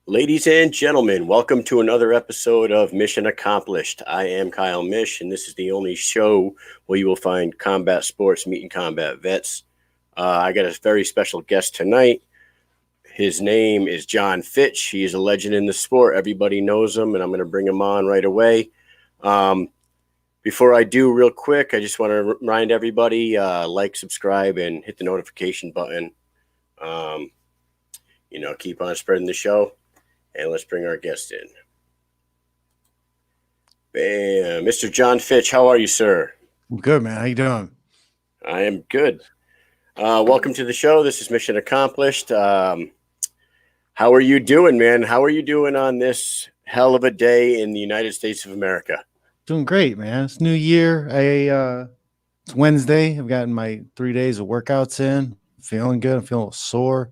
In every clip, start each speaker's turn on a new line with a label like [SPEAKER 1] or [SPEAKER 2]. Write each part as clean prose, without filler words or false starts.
[SPEAKER 1] Ladies and gentlemen, welcome to another episode of Mission Accomplished. I am Kyle Mish'n, and this is the only show where you will find combat sports meeting combat vets. I got a very special guest tonight. His name is Jon Fitch. He is a legend in the sport. Everybody knows him, and I'm going to bring him on right away. Before I do, real quick, I just want to remind everybody, like, subscribe, and hit the notification button. Keep on spreading the show. And let's bring our guest in. Bam. Mr. Jon Fitch, how are you, sir?
[SPEAKER 2] I'm good, man. How you doing?
[SPEAKER 1] I am good. Welcome to the show. This is Mission Accomplished. How are you doing, man? How are you doing on this hell of a day in the United States of America?
[SPEAKER 2] Doing great, man. It's New Year. It's Wednesday. I've gotten my 3 days of workouts in. Feeling good. I'm feeling a little sore.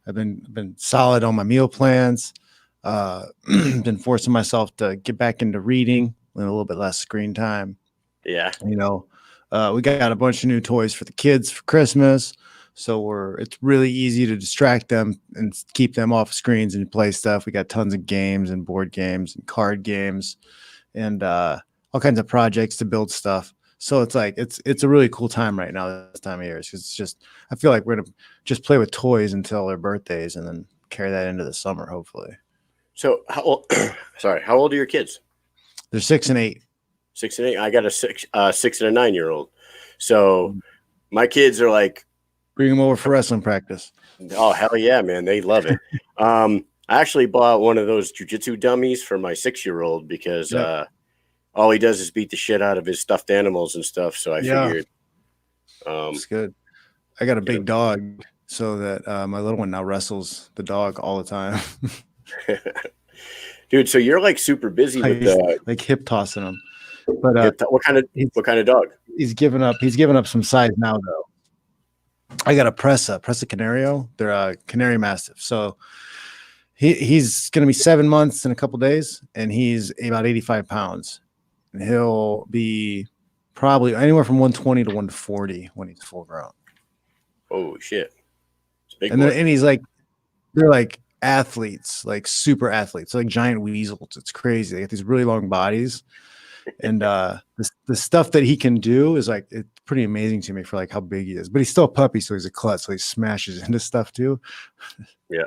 [SPEAKER 2] I've been solid on my meal plans. Been forcing myself to get back into reading with a little bit less screen time.
[SPEAKER 1] Yeah.
[SPEAKER 2] We got a bunch of new toys for the kids for Christmas. So it's really easy to distract them and keep them off screens and play stuff. We got tons of games and board games and card games and all kinds of projects to build stuff. So it's like it's a really cool time right now this time of year. It's just I feel like we're gonna just play with toys until their birthdays and then carry that into the summer, hopefully.
[SPEAKER 1] So how old are your kids?
[SPEAKER 2] They're 6 and 8.
[SPEAKER 1] 6 and 8. I got a 6 and a 9-year-old. So my kids are like,
[SPEAKER 2] bring them over for wrestling practice.
[SPEAKER 1] Oh, hell yeah, man. They love it. I actually bought one of those jiu-jitsu dummies for my 6-year-old because all he does is beat the shit out of his stuffed animals and stuff. So I figured.
[SPEAKER 2] It's good. I got a big dog so that my little one now wrestles the dog all the time.
[SPEAKER 1] Dude, so you're like super busy with
[SPEAKER 2] like hip tossing him. But
[SPEAKER 1] what kind of dog?
[SPEAKER 2] He's given up some size now though. I got a Pressa Canario. They're a Canary Mastiff. So he's going to be 7 months in a couple days, and he's about 85 pounds. And he'll be probably anywhere from 120 to 140 when he's full grown.
[SPEAKER 1] Oh shit! It's big.
[SPEAKER 2] And he's like, they're like athletes, like super athletes, like giant weasels. It's crazy. They got these really long bodies, and the stuff that he can do is like it's pretty amazing to me for like how big he is. But he's still a puppy, so he's a klutz, so he smashes into stuff too.
[SPEAKER 1] Yeah.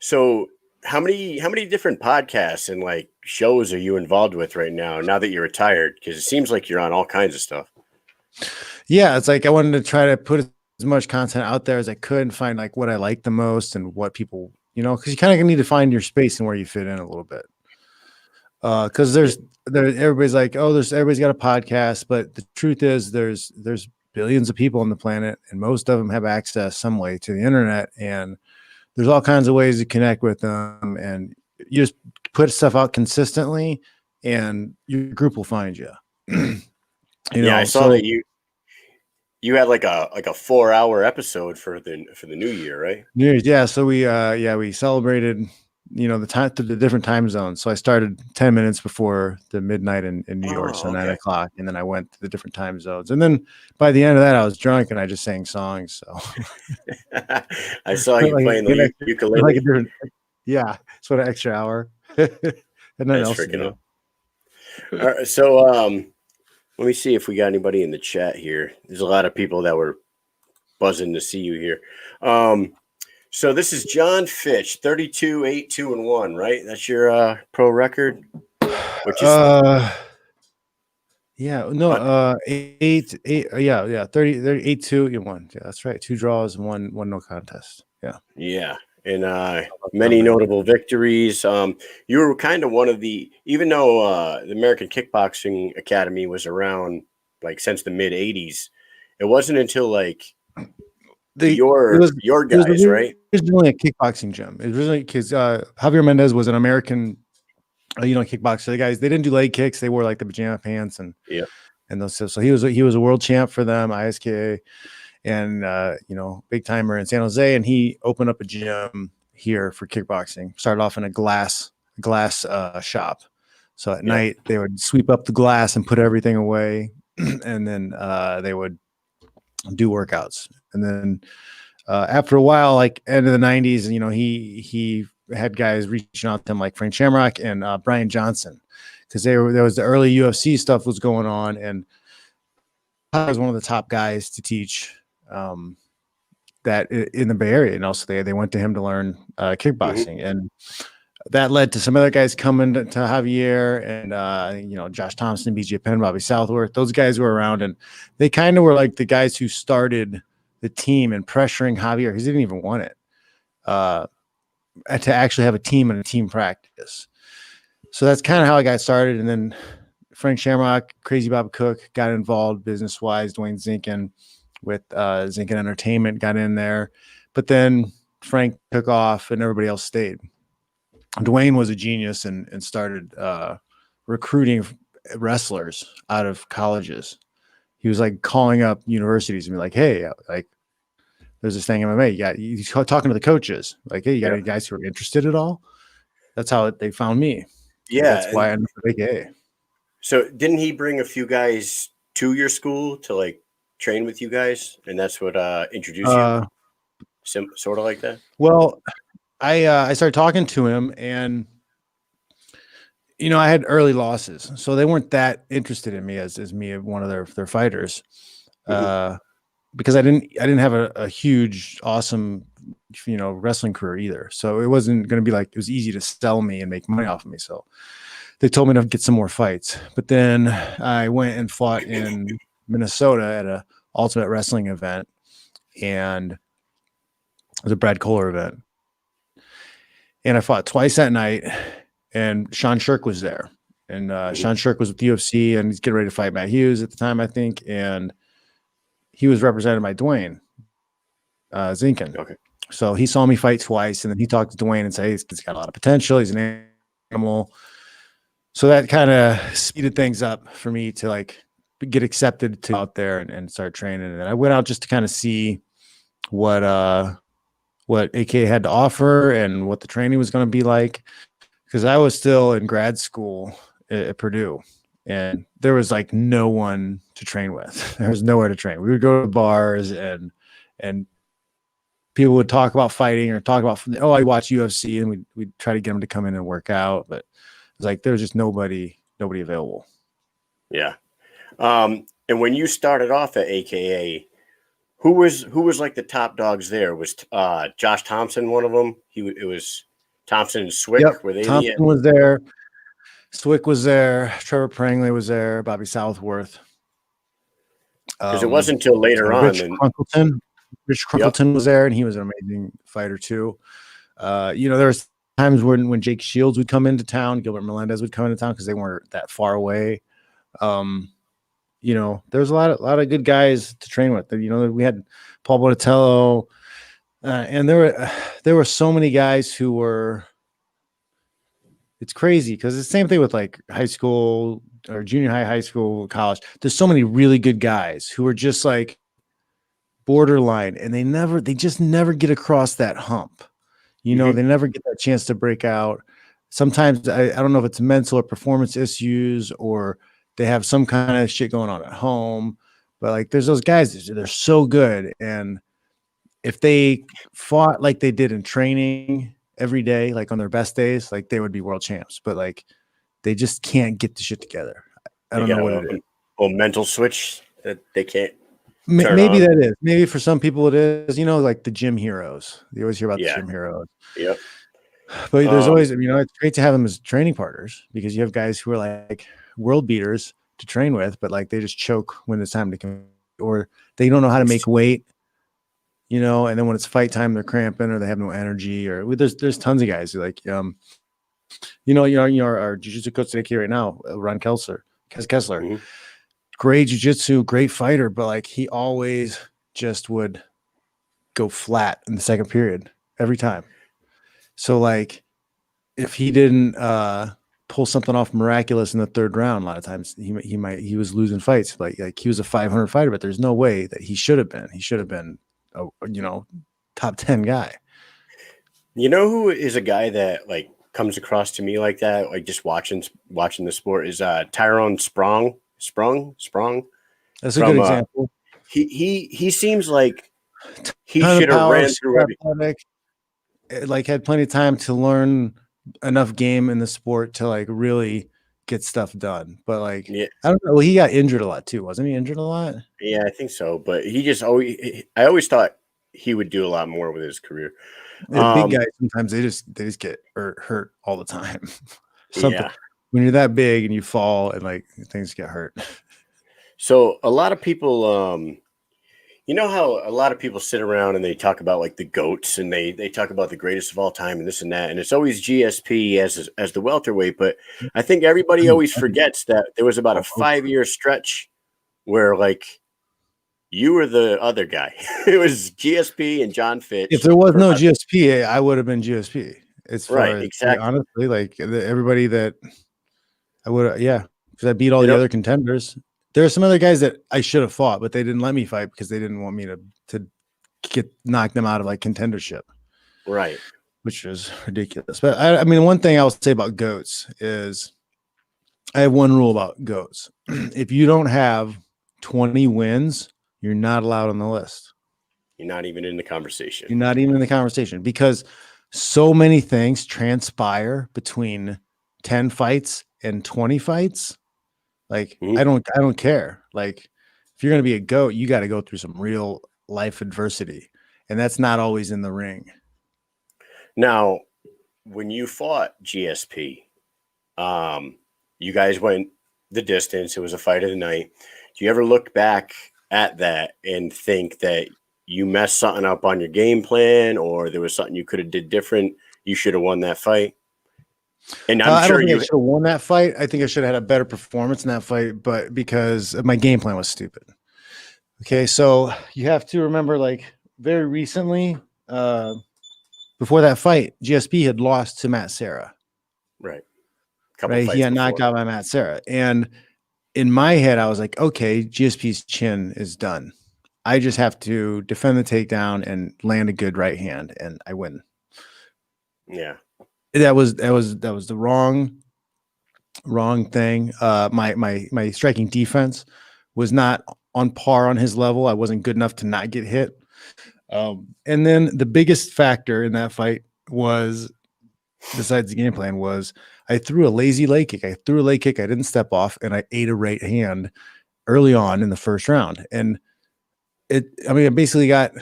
[SPEAKER 1] So how many different podcasts and like shows are you involved with right now that you're retired? Because it seems like you're on all kinds of stuff.
[SPEAKER 2] Yeah, it's like I wanted to try to put as much content out there as I could and find like what I like the most and what people, because you kind of need to find your space and where you fit in a little bit. Because everybody's like, everybody's got a podcast, but the truth is there's billions of people on the planet, and most of them have access some way to the internet, and there's all kinds of ways to connect with them, and you just put stuff out consistently, and your group will find you.
[SPEAKER 1] I saw that you had like a 4-hour episode for the New Year, right?
[SPEAKER 2] New Year's, yeah. So we celebrated, the different time zones. So I started 10 minutes before the midnight in New York, so 9 o'clock, and then I went to the different time zones. And then by the end of that, I was drunk and I just sang songs. So
[SPEAKER 1] I saw you playing the ukulele.
[SPEAKER 2] Like a different, sort of extra hour. And then
[SPEAKER 1] that's freaking up. All right, so let me see if we got anybody in the chat here. There's a lot of people that were buzzing to see you here. So this is Jon Fitch, 32, 8, 2, and 1, right? That's your pro record? Which is
[SPEAKER 2] 8, 30, 8, 2, and 1. Yeah, that's right. 2 draws, one no contest. Yeah.
[SPEAKER 1] Yeah. And many notable victories. You were kind of one of even though the American Kickboxing Academy was around like since the mid 80s, it wasn't until like your guys, right?
[SPEAKER 2] It was really a kickboxing gym. It was really because Javier Mendez was an American, kickboxer. The guys, they didn't do leg kicks. They wore like the pajama pants and those stuff. So he was a world champ for them, ISKA. And big timer in San Jose, and he opened up a gym here for kickboxing. Started off in a glass shop, so at night they would sweep up the glass and put everything away, and then they would do workouts. And then After a while, like end of the 90s, you know, he had guys reaching out to him like Frank Shamrock and Brian Johnson, because there was the early UFC stuff was going on, and I was one of the top guys to teach that in the Bay Area, and also they went to him to learn kickboxing, and that led to some other guys coming to Javier and you know, Josh Thompson, BJ Penn, Bobby Southworth. Those guys were around, and they kind of were like the guys who started the team and pressuring Javier, because he didn't even want it, to actually have a team and a team practice. So that's kind of how I got started. And then Frank Shamrock, Crazy Bob Cook got involved business wise. Dwayne Zinkin with Zinkin Entertainment got in there, but then Frank took off and everybody else stayed. Dwayne was a genius and started recruiting wrestlers out of colleges. He was like calling up universities and be like, "Hey, like, there's this thing MMA. You talking to the coaches, like, hey, you got any guys who are interested at all?" That's how they found me.
[SPEAKER 1] Yeah,
[SPEAKER 2] that's why I ended up at AKA.
[SPEAKER 1] So didn't he bring a few guys to your school to like train with you guys, and that's what introduced you? Sort of like that.
[SPEAKER 2] Well, I started talking to him, and you know, I had early losses, so they weren't that interested in me as me, one of their fighters, because I didn't have a huge, awesome, you know, wrestling career either. So it wasn't going to be like it was easy to sell me and make money off of me. So they told me to get some more fights, but then I went and fought in Minnesota at a Ultimate Wrestling event, and it was a Brad Kohler event, and I fought twice that night. And Sean Shirk was there, and Sean Shirk was with UFC, and he's getting ready to fight Matt Hughes at the time, I think, and he was represented by Dwayne Zinkin.
[SPEAKER 1] Okay.
[SPEAKER 2] So he saw me fight twice, and then he talked to Dwayne and said, "Hey, he's got a lot of potential. He's an animal." So that kind of speeded things up for me to like get accepted to out there and start training. And I went out just to kind of see what AK had to offer and what the training was going to be like, because I was still in grad school at Purdue, and there was like no one to train with. There was nowhere to train. We would go to bars, and people would talk about fighting or talk about, oh, I watch UFC, and we'd try to get them to come in and work out, but it was like there was just nobody available.
[SPEAKER 1] Yeah. And when you started off at AKA, who was like the top dogs there? Was Josh Thompson one of them? It was Thompson and Swick.
[SPEAKER 2] Yep.
[SPEAKER 1] Were they
[SPEAKER 2] Thompson was there. Swick was there. Trevor Prangley was there. Bobby Southworth.
[SPEAKER 1] Because it wasn't until later on.
[SPEAKER 2] Rich Crunkleton was there, and he was an amazing fighter too. You know, there was times when Jake Shields would come into town, Gilbert Melendez would come into town because they weren't that far away. You know, there's a lot of good guys to train with. You know, we had Paul Bonatello, and there were so many guys who were. It's crazy because it's the same thing with like high school or junior high school, college. There's so many really good guys who are just like borderline, and they just never get across that hump. You know, they never get that chance to break out. Sometimes I don't know if it's mental or performance issues, or they have some kind of shit going on at home, but like there's those guys, they're so good. And if they fought like they did in training every day, like on their best days, like they would be world champs, but like they just can't get the shit together. I don't know what it is.
[SPEAKER 1] A mental switch that they can't.
[SPEAKER 2] Maybe that is. Maybe for some people it is, you know, like the gym heroes. You always hear about the gym heroes.
[SPEAKER 1] Yep.
[SPEAKER 2] But there's always, you know, it's great to have them as training partners, because you have guys who are like world beaters to train with, but like they just choke when it's time to come, or they don't know how to make weight, you know, and then when it's fight time, they're cramping or they have no energy, or there's tons of guys who like, you know, our jiu-jitsu coach today right now, Ron Kessler, great jiu-jitsu, great fighter, but like he always just would go flat in the second period every time. So like if he didn't pull something off miraculous in the third round, a lot of times he was losing fights. Like he was a 500 fighter, but there's no way that he should have been. He should have been a, you know, top 10 guy.
[SPEAKER 1] You know who is a guy that like comes across to me like that, like just watching the sport, is Tyrone Sprong.
[SPEAKER 2] That's a good example.
[SPEAKER 1] He seems like he
[SPEAKER 2] Ton of
[SPEAKER 1] should have
[SPEAKER 2] power,
[SPEAKER 1] ran through
[SPEAKER 2] super
[SPEAKER 1] every.
[SPEAKER 2] athletic, like had plenty of time to learn enough game in the sport to like really get stuff done. But like,
[SPEAKER 1] Yeah,
[SPEAKER 2] I don't know. Well, he got injured a lot too, wasn't he? Injured a lot.
[SPEAKER 1] yeah, I think so. But he just always. I always thought he would do a lot more with his career.
[SPEAKER 2] The big guys sometimes they just get hurt all the time. Something
[SPEAKER 1] Yeah.
[SPEAKER 2] when you're that big and you fall and like things get hurt.
[SPEAKER 1] So a lot of people, you know how a lot of people sit around and they talk about like the goats and they talk about the greatest of all time and this and that, and it's always GSP as the welterweight. But I think everybody always forgets that there was about a 5-year stretch where like you were the other guy. It was GSP and Jon Fitch.
[SPEAKER 2] If there was no GSP, I would have been GSP. As far
[SPEAKER 1] right,
[SPEAKER 2] as
[SPEAKER 1] exactly.
[SPEAKER 2] honestly, like everybody that I would, yeah, because I beat all the other contenders. There are some other guys that I should have fought, but they didn't let me fight because they didn't want me to get knock them out of like contendership,
[SPEAKER 1] right?
[SPEAKER 2] Which is ridiculous. But I mean, one thing I will say about goats is I have one rule about goats: if you don't have 20 wins, you're not allowed on the list.
[SPEAKER 1] You're not even in the conversation.
[SPEAKER 2] You're not even in the conversation because so many things transpire between 10 fights and 20 fights. Like, I don't care. Like, if you're going to be a GOAT, you got to go through some real life adversity. And that's not always in the ring.
[SPEAKER 1] Now, when you fought GSP, you guys went the distance. It was a fight of the night. Do you ever look back at that and think that you messed something up on your game plan, or there was something you could have did different? You should have won that fight. And I'm sure
[SPEAKER 2] I should have won that fight. I think I should have had a better performance in that fight, but because my game plan was stupid. Okay, so you have to remember, like very recently, before that fight, GSP had lost to Matt Serra.
[SPEAKER 1] Right.
[SPEAKER 2] Right. He got knocked out by Matt Serra. And in my head, I was like, okay, GSP's chin is done. I just have to defend the takedown and land a good right hand, and I win.
[SPEAKER 1] Yeah.
[SPEAKER 2] That was the wrong thing. My striking defense was not on par on his level. I wasn't good enough to not get hit. And then the biggest factor in that fight was, besides the game plan, was I threw a lazy leg kick. I didn't step off, and I ate a right hand early on in the first round. And I basically got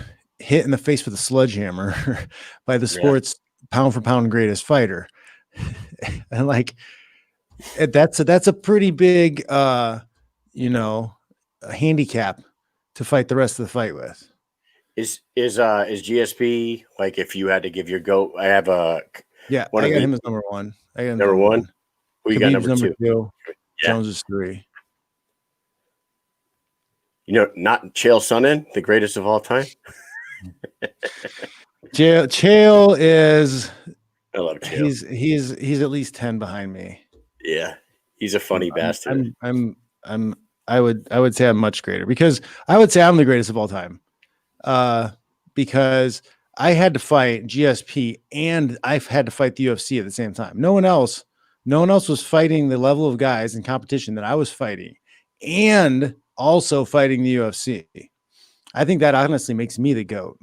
[SPEAKER 2] hit in the face with a sledgehammer by the sport's pound for pound greatest fighter. And like, that's a pretty big, a handicap to fight the rest of the fight with.
[SPEAKER 1] Is GSP, like, if you had to give your GOAT? I have a
[SPEAKER 2] I got him as number one. I got him
[SPEAKER 1] number one. Who you got number two?
[SPEAKER 2] Yeah. Jones is 3.
[SPEAKER 1] Not Chael Sonnen, the greatest of all time.
[SPEAKER 2] Chael is.
[SPEAKER 1] I love Chael.
[SPEAKER 2] He's at least 10 behind me.
[SPEAKER 1] Yeah, he's a funny bastard.
[SPEAKER 2] I would say I'm much greater, because I would say I'm the greatest of all time. Because I had to fight GSP and I've had to fight the UFC at the same time. No one else was fighting the level of guys in competition that I was fighting, and also fighting the UFC. I think that honestly makes me the GOAT.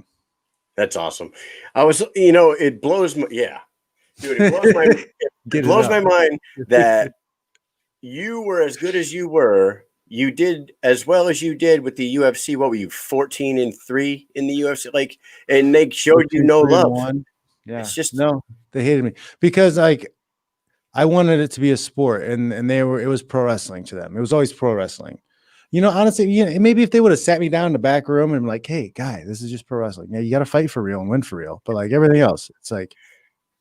[SPEAKER 1] That's awesome. It blows my, dude, it blows my mind that you were as good as you were. You did as well as you did with the UFC. What were you, 14-3 in the UFC? Like, and they showed you no love.
[SPEAKER 2] Yeah,
[SPEAKER 1] it's just
[SPEAKER 2] no, they hated me because like I wanted it to be a sport, and it was pro wrestling to them. It was always pro wrestling. Honestly, maybe if they would have sat me down in the back room and been like, hey, guy, this is just pro wrestling. Yeah, you got to fight for real and win for real. But like everything else, it's like,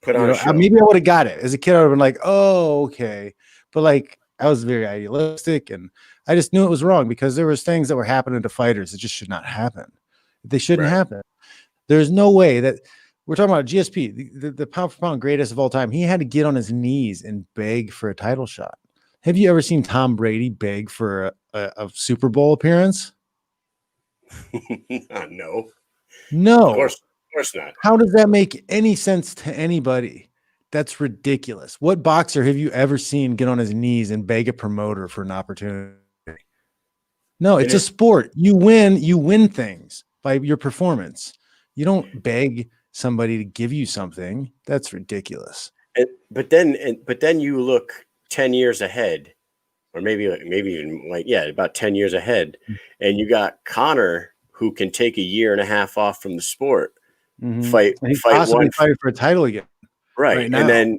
[SPEAKER 1] put on a show.
[SPEAKER 2] Maybe I would have got it as a kid. I would have been like, oh, okay. But like, I was very idealistic, and I just knew it was wrong because there was things that were happening to fighters that just should not happen. They shouldn't happen. There's no way that we're talking about GSP, the pound for pound greatest of all time. He had to get on his knees and beg for a title shot. Have you ever seen Tom Brady beg for a Super Bowl appearance?
[SPEAKER 1] No.
[SPEAKER 2] Of
[SPEAKER 1] course not.
[SPEAKER 2] How does that make any sense to anybody? That's ridiculous. What boxer have you ever seen get on his knees and beg a promoter for an opportunity? No, it's a sport. You win things by your performance. You don't beg somebody to give you something. That's ridiculous.
[SPEAKER 1] But then you look 10 years ahead, or maybe even about 10 years ahead, and you got Conor, who can take a year and a half off from the sport,
[SPEAKER 2] And he's possibly fighting for a title again, right now,
[SPEAKER 1] and then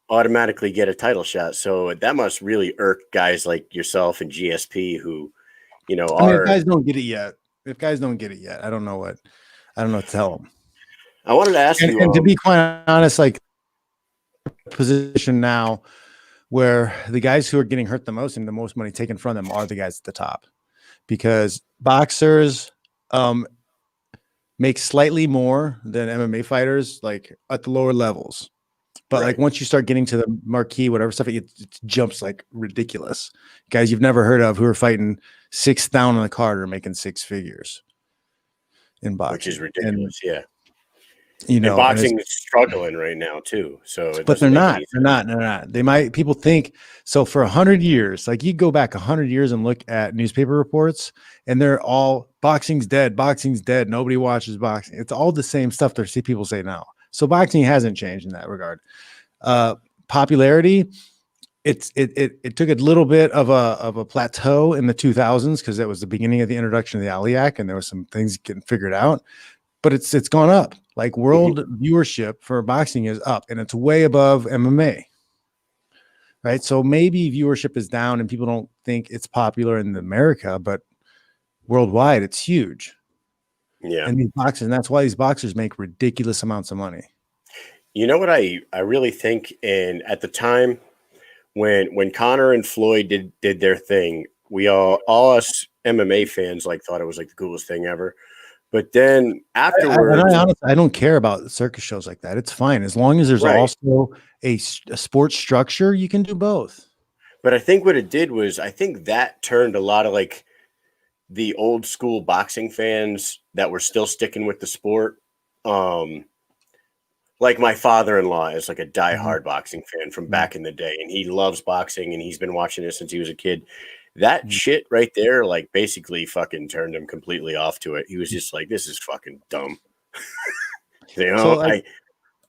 [SPEAKER 1] automatically get a title shot. So that must really irk guys like yourself and GSP, who
[SPEAKER 2] if guys don't get it yet, I don't know what to tell them.
[SPEAKER 1] I wanted to ask you,
[SPEAKER 2] and to be quite honest, like position now where the guys who are getting hurt the most and the most money taken from them are the guys at the top, because boxers make slightly more than MMA fighters, like at the lower levels. But like once you start getting to the marquee, whatever stuff, it jumps like ridiculous. Guys you've never heard of who are fighting 6th down on the card are making 6 figures in boxing,
[SPEAKER 1] which is ridiculous.
[SPEAKER 2] And
[SPEAKER 1] boxing is struggling right now too. So,
[SPEAKER 2] but they're not. They might. People think so. For 100 years, like you go back 100 years and look at newspaper reports, and they're all boxing's dead. Boxing's dead. Nobody watches boxing. It's all the same stuff that people say now. So boxing hasn't changed in that regard. Popularity, it took a little bit of a plateau in the 2000s because that was the beginning of the introduction of the Ali Act, and there was some things getting figured out. But it's gone up. Like world viewership for boxing is up, and it's way above MMA. Right? So maybe viewership is down, and people don't think it's popular in America, but worldwide, it's huge.
[SPEAKER 1] Yeah.
[SPEAKER 2] And that's why these boxers make ridiculous amounts of money.
[SPEAKER 1] You know what I really think, and at the time when Conor and Floyd did their thing, we all us MMA fans thought it was like the coolest thing ever. But then afterwards,
[SPEAKER 2] I don't care about circus shows like that. It's fine as long as there's also a sports structure. You can do both.
[SPEAKER 1] But I think what it did was that turned a lot of the old school boxing fans that were still sticking with the sport. Like my father-in-law is like a diehard boxing fan from back in the day, and he loves boxing, and he's been watching it since he was a kid. That shit right there, basically fucking turned him completely off to it. He was just like, this is fucking dumb.
[SPEAKER 2] So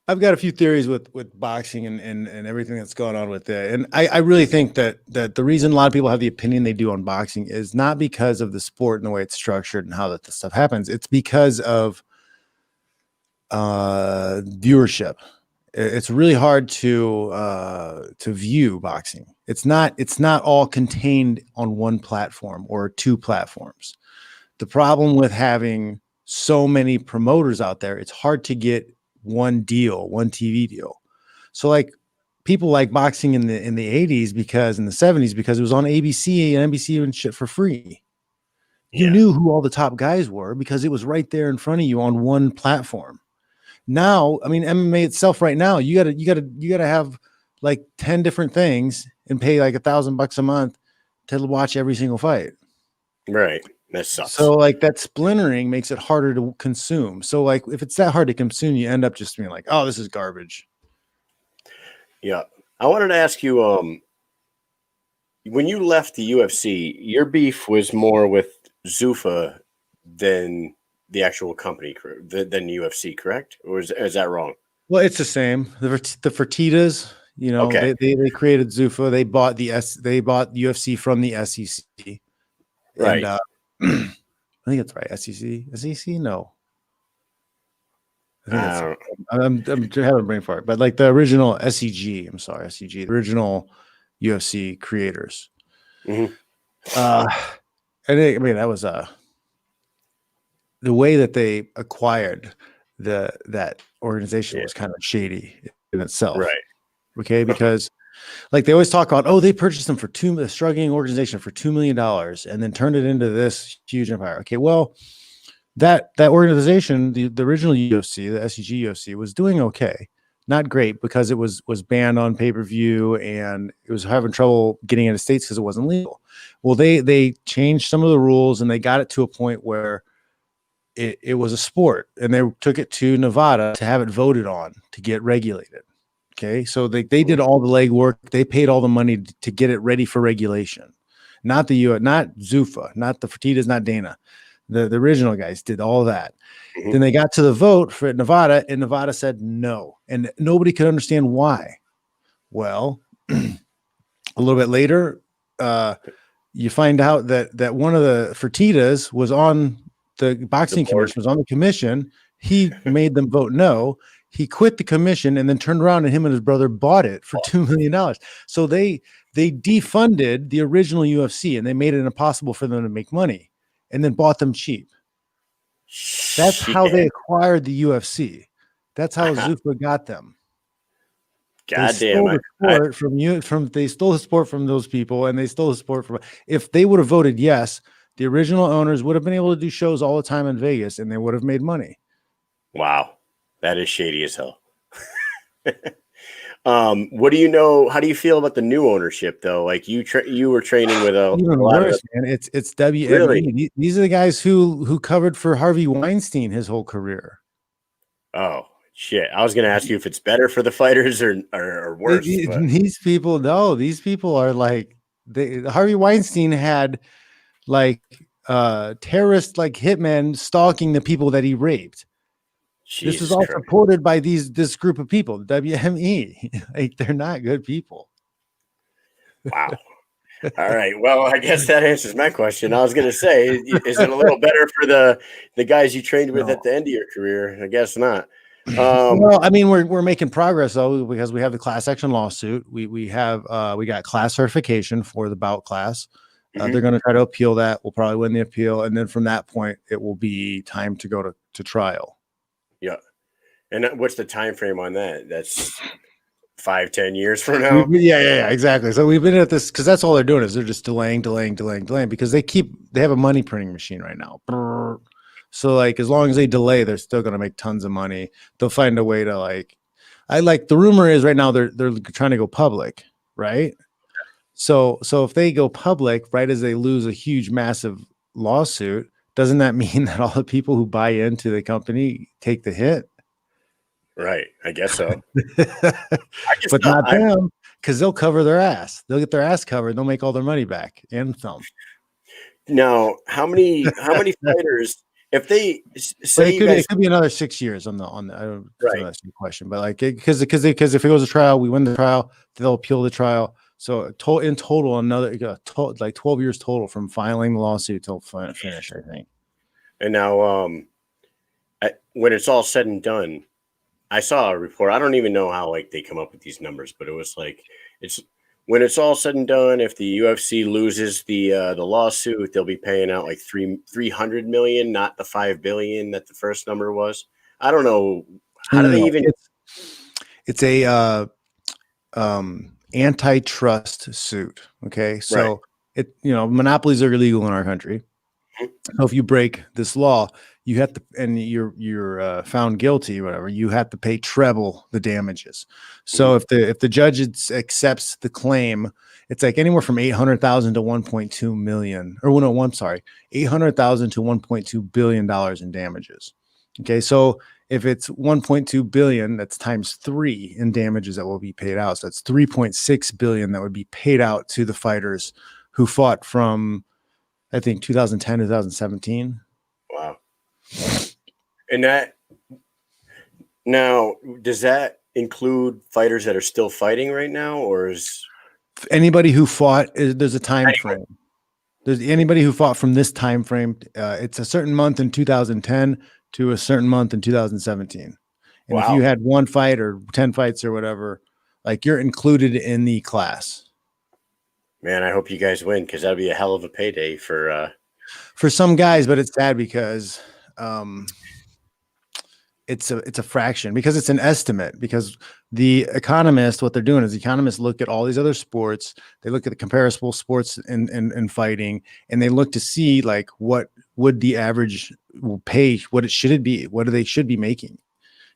[SPEAKER 2] I've got a few theories with boxing and everything that's going on with it. And I really think that the reason a lot of people have the opinion they do on boxing is not because of the sport and the way it's structured and how that the stuff happens. It's because of viewership. It's really hard to view boxing. It's not all contained on one platform or 2 platforms. The problem with having so many promoters out there, it's hard to get one TV deal. So like people like boxing in the 80s because in the 70s because it was on ABC and NBC and shit for free. You knew who all the top guys were because it was right there in front of you on one platform. Now, I mean, MMA itself right now, you gotta have like 10 different things and pay like $1,000 a month to watch every single fight.
[SPEAKER 1] Right. That sucks.
[SPEAKER 2] So like that splintering makes it harder to consume. So like if it's that hard to consume, you end up just being like, oh, this is garbage.
[SPEAKER 1] Yeah. I wanted to ask you, when you left the UFC, your beef was more with Zuffa than the actual company than UFC, correct? Or is that wrong?
[SPEAKER 2] Well, it's the same. The Fertitas, they created Zuffa. They bought UFC from the SEC.
[SPEAKER 1] Right.
[SPEAKER 2] And, I think it's right. SEC? No. I think I'm having a brain fart, but like the original SEG, the original UFC creators.
[SPEAKER 1] Mm-hmm.
[SPEAKER 2] That was the way that they acquired that organization was kind of shady in itself.
[SPEAKER 1] Right.
[SPEAKER 2] Okay. Because like they always talk about, they purchased them for a struggling organization for $2 million and then turned it into this huge empire. Okay. Well, that organization, the original UFC, the SEG UFC was doing okay. Not great because it was banned on pay-per-view and it was having trouble getting into states because it wasn't legal. Well, they changed some of the rules and they got it to a point where it was a sport and they took it to Nevada to have it voted on to get regulated. Okay. So they did all the legwork. They paid all the money to get it ready for regulation. Not Zuffa, not the Fertitas, not Dana. The original guys did all that.
[SPEAKER 1] Mhm.
[SPEAKER 2] Then they got to the vote for Nevada, and Nevada said no, and nobody could understand why. Well, a little bit later, you find out that one of the Fertitas was on the boxing commission, was on the commission. He made them vote no. He quit the commission and then turned around, and him and his brother bought it for $2 million. So they defunded the original UFC, and they made it impossible for them to make money, and then bought them cheap. That's how they acquired the UFC. That's how Zuffa got them.
[SPEAKER 1] God
[SPEAKER 2] they
[SPEAKER 1] damn!
[SPEAKER 2] stole the sport from you. They stole the sport from those people, and they stole the sport from. If they would have voted yes, the original owners would have been able to do shows all the time in Vegas, and they would have made money.
[SPEAKER 1] Wow, that is shady as hell. What do you know? How do you feel about the new ownership, though? Like you were training with
[SPEAKER 2] even worse, man. It's WME. Really? These are the guys who covered for Harvey Weinstein his whole career.
[SPEAKER 1] Oh shit! I was going to ask you if it's better for the fighters or worse.
[SPEAKER 2] These people, no, these people are like Harvey Weinstein had like terrorist like hitmen stalking the people that he raped.
[SPEAKER 1] Jesus
[SPEAKER 2] this is all
[SPEAKER 1] Christ.
[SPEAKER 2] Supported by this group of people, the WME. Like they're not good people.
[SPEAKER 1] Wow. All right. Well, I guess that answers my question. I was going to say, is it a little better for the guys you trained with at the end of your career? I guess not.
[SPEAKER 2] Well, I mean, we're making progress though, because we have the class action lawsuit. We got class certification for the bout class. They're going to try to appeal that. We'll probably win the appeal, and then from that point, it will be time to go to trial.
[SPEAKER 1] Yeah. And what's the time frame on that? That's 5-10 years from now.
[SPEAKER 2] Yeah, exactly. So we've been at this because that's all they're doing is they're just delaying because they have a money printing machine right now. So like as long as they delay, they're still going to make tons of money. They'll find a way to the rumor is right now they're trying to go public, right? So if they go public right as they lose a huge massive lawsuit, doesn't that mean that all the people who buy into the company take the hit?
[SPEAKER 1] Right, I guess so.
[SPEAKER 2] But not them, because they'll cover their ass. They'll get their ass covered. They'll make all their money back and some.
[SPEAKER 1] Now, how many fighters? If they say
[SPEAKER 2] it could be another 6 years on the I don't know that's your question, but like because if it goes to trial, we win the trial, they'll appeal the trial. So in total, another 12 years total from filing the lawsuit till finish, I think.
[SPEAKER 1] And now, when it's all said and done, I saw a report. I don't even know how they come up with these numbers, but it was when it's all said and done, if the UFC loses the lawsuit, they'll be paying out like $300 million, not the $5 billion that the first number was. I don't know. How do they even?
[SPEAKER 2] It's a antitrust suit. Okay, so monopolies are illegal in our country. So if you break this law, you have to, and you're found guilty, or whatever, you have to pay treble the damages. So if the judge accepts the claim, it's like anywhere from 800,000 to 1.2 million, or no, I'm sorry, 800,000 to 1.2 billion dollars in damages. Okay, so if it's 1.2 billion, that's times 3 in damages that will be paid out. So that's 3.6 billion that would be paid out to the fighters who fought from, I think, 2010, 2017.
[SPEAKER 1] Wow. And now, does that include fighters that are still fighting right now, or is
[SPEAKER 2] anybody who fought? There's a time frame. There's anybody who fought from this time frame. It's a certain month in 2010 to a certain month in 2017. And if you had 1 fight or 10 fights or whatever, like you're included in the class.
[SPEAKER 1] Man, I hope you guys win, because that'd be a hell of a payday for
[SPEAKER 2] some guys. But it's sad because it's a fraction, because it's an estimate, because the economists, what they're doing is the economists look at all these other sports. They look at the comparable sports in fighting, and they look to see like what would the average pay, what it should be, what they should be making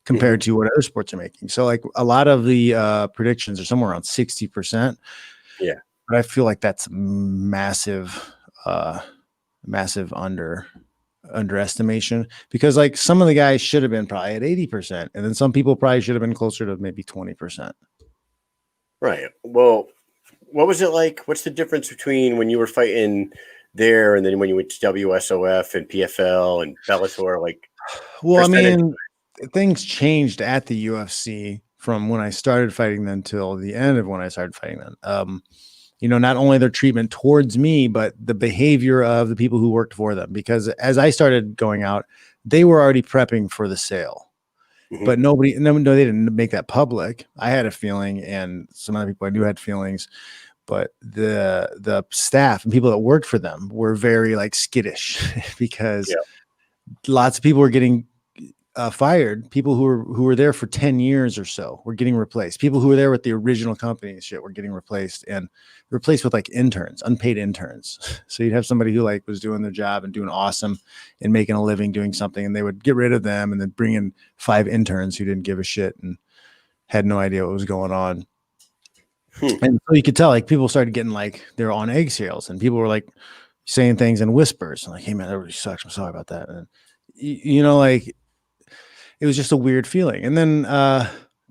[SPEAKER 2] compared to what other sports are making. So like a lot of the predictions are somewhere around 60%.
[SPEAKER 1] Yeah.
[SPEAKER 2] But I feel like that's massive underestimation, because like some of the guys should have been probably at 80%, and then some people probably should have been closer to maybe 20%.
[SPEAKER 1] Right. Well, what was it like? What's the difference between when you were fighting there, and then when you went to WSOF and PFL and Bellator, like,
[SPEAKER 2] Well, I
[SPEAKER 1] percentage?
[SPEAKER 2] mean, things changed at the UFC from when I started fighting them till the end of when I started fighting them. Not only their treatment towards me, but the behavior of the people who worked for them. Because as I started going out, they were already prepping for the sale, but no, they didn't make that public. I had a feeling, and some other people I knew had feelings, but the staff and people that worked for them were very like skittish because lots of people were getting fired. People who were there for 10 years or so were getting replaced. People who were there with the original company and shit were getting replaced, and replaced with like interns, unpaid interns. So you'd have somebody who like was doing their job and doing awesome and making a living doing something, and they would get rid of them and then bring in 5 interns who didn't give a shit and had no idea what was going on. And so you could tell like people started getting like they were on eggshells, and people were like saying things in whispers like, "Hey man, that really sucks. I'm sorry about that." And like it was just a weird feeling. And then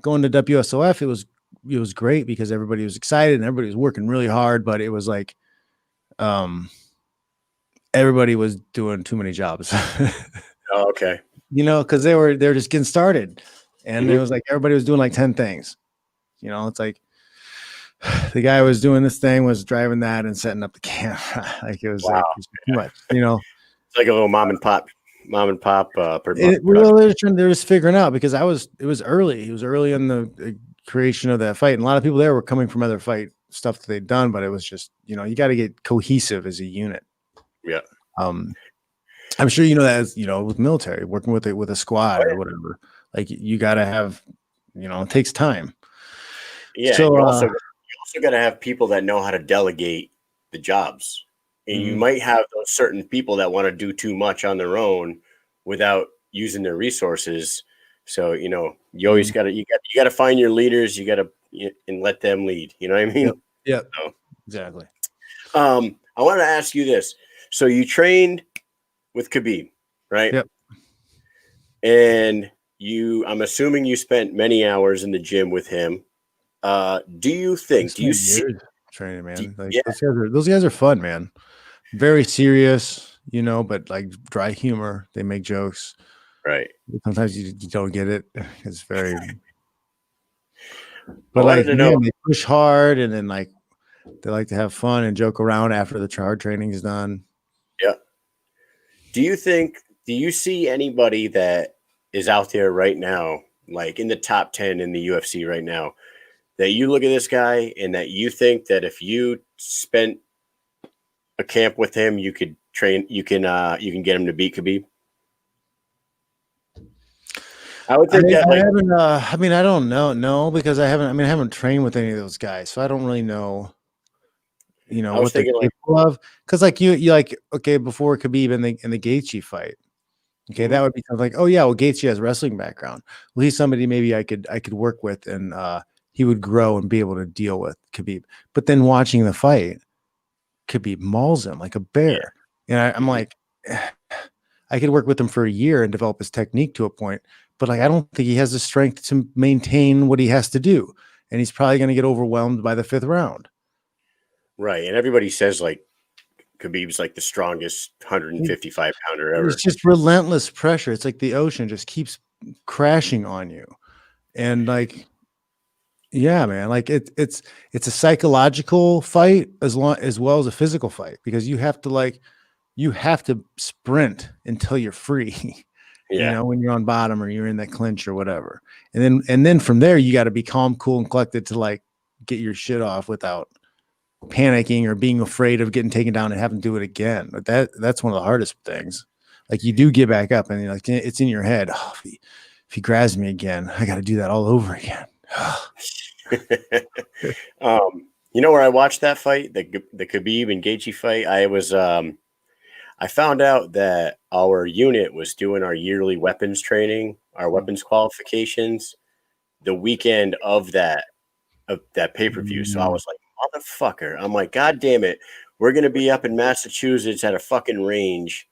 [SPEAKER 2] going to WSOF, it was great because everybody was excited and everybody was working really hard, but it was like everybody was doing too many jobs.
[SPEAKER 1] Oh, okay.
[SPEAKER 2] Because they were just getting started, and it was like everybody was doing like 10 things. It's like the guy was doing this thing, was driving that and setting up the camera. Like it was like it was too much.
[SPEAKER 1] It's like a little mom and pop
[SPEAKER 2] They're just figuring out, because it was early. It was early in the creation of that fight, and a lot of people there were coming from other fight stuff that they'd done, but it was just you got to get cohesive as a unit.
[SPEAKER 1] Yeah.
[SPEAKER 2] I'm sure that as with military, working with a squad or whatever, like you got to have it takes time.
[SPEAKER 1] Yeah.
[SPEAKER 2] So
[SPEAKER 1] you also got to have people that know how to delegate the jobs. And you might have those certain people that want to do too much on their own without using their resources. So, you always got to find your leaders. You got to and let them lead. You know what I mean?
[SPEAKER 2] Yep. So, exactly.
[SPEAKER 1] I wanted to ask you this. So you trained with Khabib, right?
[SPEAKER 2] Yep.
[SPEAKER 1] And I'm assuming you spent many hours in the gym with him. Do you see
[SPEAKER 2] training, man? Those guys are fun, man. Very serious, but like dry humor. They make jokes.
[SPEAKER 1] Right.
[SPEAKER 2] Sometimes you don't get it. It's very. But like, man, they push hard, and then like they like to have fun and joke around after the hard training is done.
[SPEAKER 1] Yeah. Do you see anybody that is out there right now, like in the top 10 in the UFC right now, that you look at this guy and that you think that if you spent a camp with him, you can get him to beat Khabib? I would think that.
[SPEAKER 2] I don't know. No, because I haven't trained with any of those guys, so I don't really know. What they're capable of. Because like you like, okay, before Khabib and the Gaethje fight, okay, that would be kind of like, oh yeah, well Gaethje has wrestling background. Well, he's somebody maybe I could work with, and he would grow and be able to deal with Khabib. But then watching the fight, Khabib mauls him like a bear, and I'm like, I could work with him for a year and develop his technique to a point, but like I don't think he has the strength to maintain what he has to do, and he's probably going to get overwhelmed by the 5th round.
[SPEAKER 1] Right, and everybody says like Khabib's like the strongest 155 pounder ever.
[SPEAKER 2] It's just relentless pressure. It's like the ocean just keeps crashing on you, and like, yeah, man, like it's a psychological fight as well as a physical fight, because you have to sprint until you're free. When you're on bottom or you're in that clinch or whatever, and then from there you got to be calm, cool, and collected to like get your shit off without panicking or being afraid of getting taken down and having to do it again. But that's one of the hardest things. Like you do get back up, and like it's in your head. Oh, if he grabs me again, I got to do that all over again.
[SPEAKER 1] Where I watched that fight, the Khabib and Gaethje fight, I found out that our unit was doing our yearly weapons training, our weapons qualifications, the weekend of that pay-per-view. So I was like, motherfucker. I'm like, God damn it. We're going to be up in Massachusetts at a fucking range,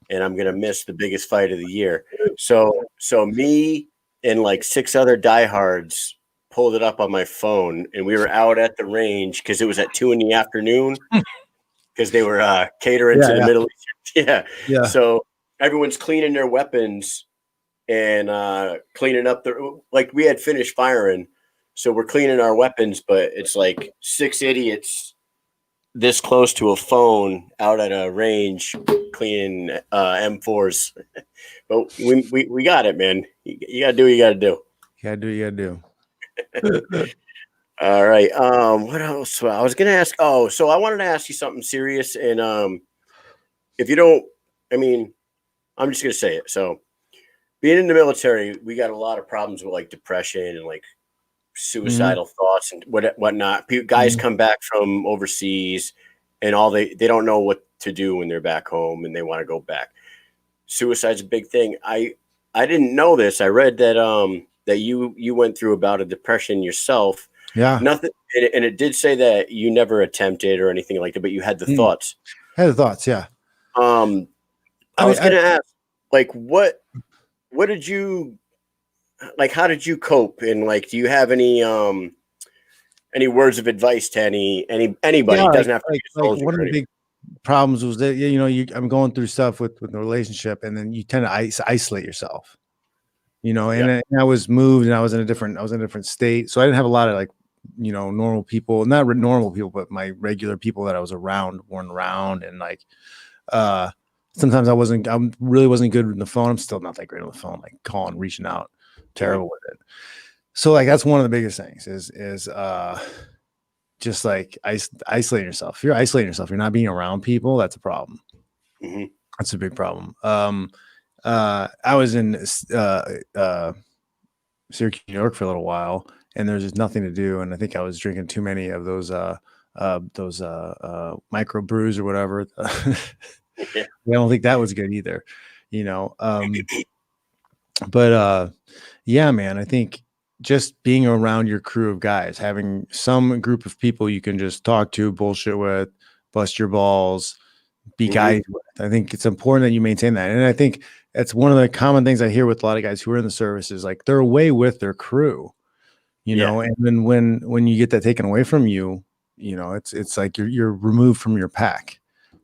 [SPEAKER 1] and I'm going to miss the biggest fight of the year. So me and like 6 other diehards pulled it up on my phone, and we were out at the range because it was at 2 p.m. because they were catering to the
[SPEAKER 2] Yeah,
[SPEAKER 1] Middle East. Yeah.
[SPEAKER 2] yeah.
[SPEAKER 1] So everyone's cleaning their weapons and cleaning up like we had finished firing. So we're cleaning our weapons, but it's like 6 idiots this close to a phone out at a range cleaning M4s. But we got it, man. You got to do what you got to do.
[SPEAKER 2] You gotta do what you gotta do.
[SPEAKER 1] All right. What else? Well, I was gonna ask. Oh, so I wanted to ask you something serious, and if you don't, I mean, I'm just gonna say it. So, being in the military, we got a lot of problems with like depression and like
[SPEAKER 2] Mhm,
[SPEAKER 1] suicidal thoughts and whatnot. Guys
[SPEAKER 2] mhm.
[SPEAKER 1] come back from overseas, and all they don't know what to do when they're back home, and they want to go back. Suicide's a big thing. I didn't know this. I read that that you went through about a depression yourself.
[SPEAKER 2] Yeah.
[SPEAKER 1] Nothing, and it did say that you never attempted or anything like that, but you had the
[SPEAKER 2] Mm.
[SPEAKER 1] thoughts.
[SPEAKER 2] I had the thoughts, yeah.
[SPEAKER 1] Um,
[SPEAKER 2] I
[SPEAKER 1] I
[SPEAKER 2] mean,
[SPEAKER 1] was gonna ask, like, what did you like? How did you cope? And like, do you have any words of advice to
[SPEAKER 2] yeah,
[SPEAKER 1] anybody? It doesn't have to be a
[SPEAKER 2] like
[SPEAKER 1] soldier
[SPEAKER 2] one of
[SPEAKER 1] or
[SPEAKER 2] the
[SPEAKER 1] anything.
[SPEAKER 2] big problems was that, I'm going through stuff with the relationship, and then you tend to isolate yourself,
[SPEAKER 1] Yeah.
[SPEAKER 2] and I was moved, and I was in a different state. So I didn't have a lot of like, normal people, not normal people, but my regular people that I was around weren't around. And like, uh, sometimes I really wasn't good with the phone. I'm still not that great on the phone, like calling, reaching out,
[SPEAKER 1] Mhm.
[SPEAKER 2] terrible with it. So like, that's one of the biggest things is, just like isolating yourself. If you're isolating yourself, you're not being around people. That's a problem.
[SPEAKER 1] Mhm.
[SPEAKER 2] That's a big problem. I was in Syracuse, New York for a little while, and there's just nothing to do. And I think I was drinking too many of those micro brews or whatever.
[SPEAKER 1] Yeah.
[SPEAKER 2] I don't think that was good either, you know. But yeah, man, I think just being around your crew of guys, having some group of people you can just talk to, bullshit with, bust your balls, be
[SPEAKER 1] Mhm.
[SPEAKER 2] guys with. I think it's important that you maintain that. And I think that's one of the common things I hear with a lot of guys who are in the service is like they're away with their crew,
[SPEAKER 1] Yeah.
[SPEAKER 2] and then when you get that taken away from you, it's like you're removed from your pack.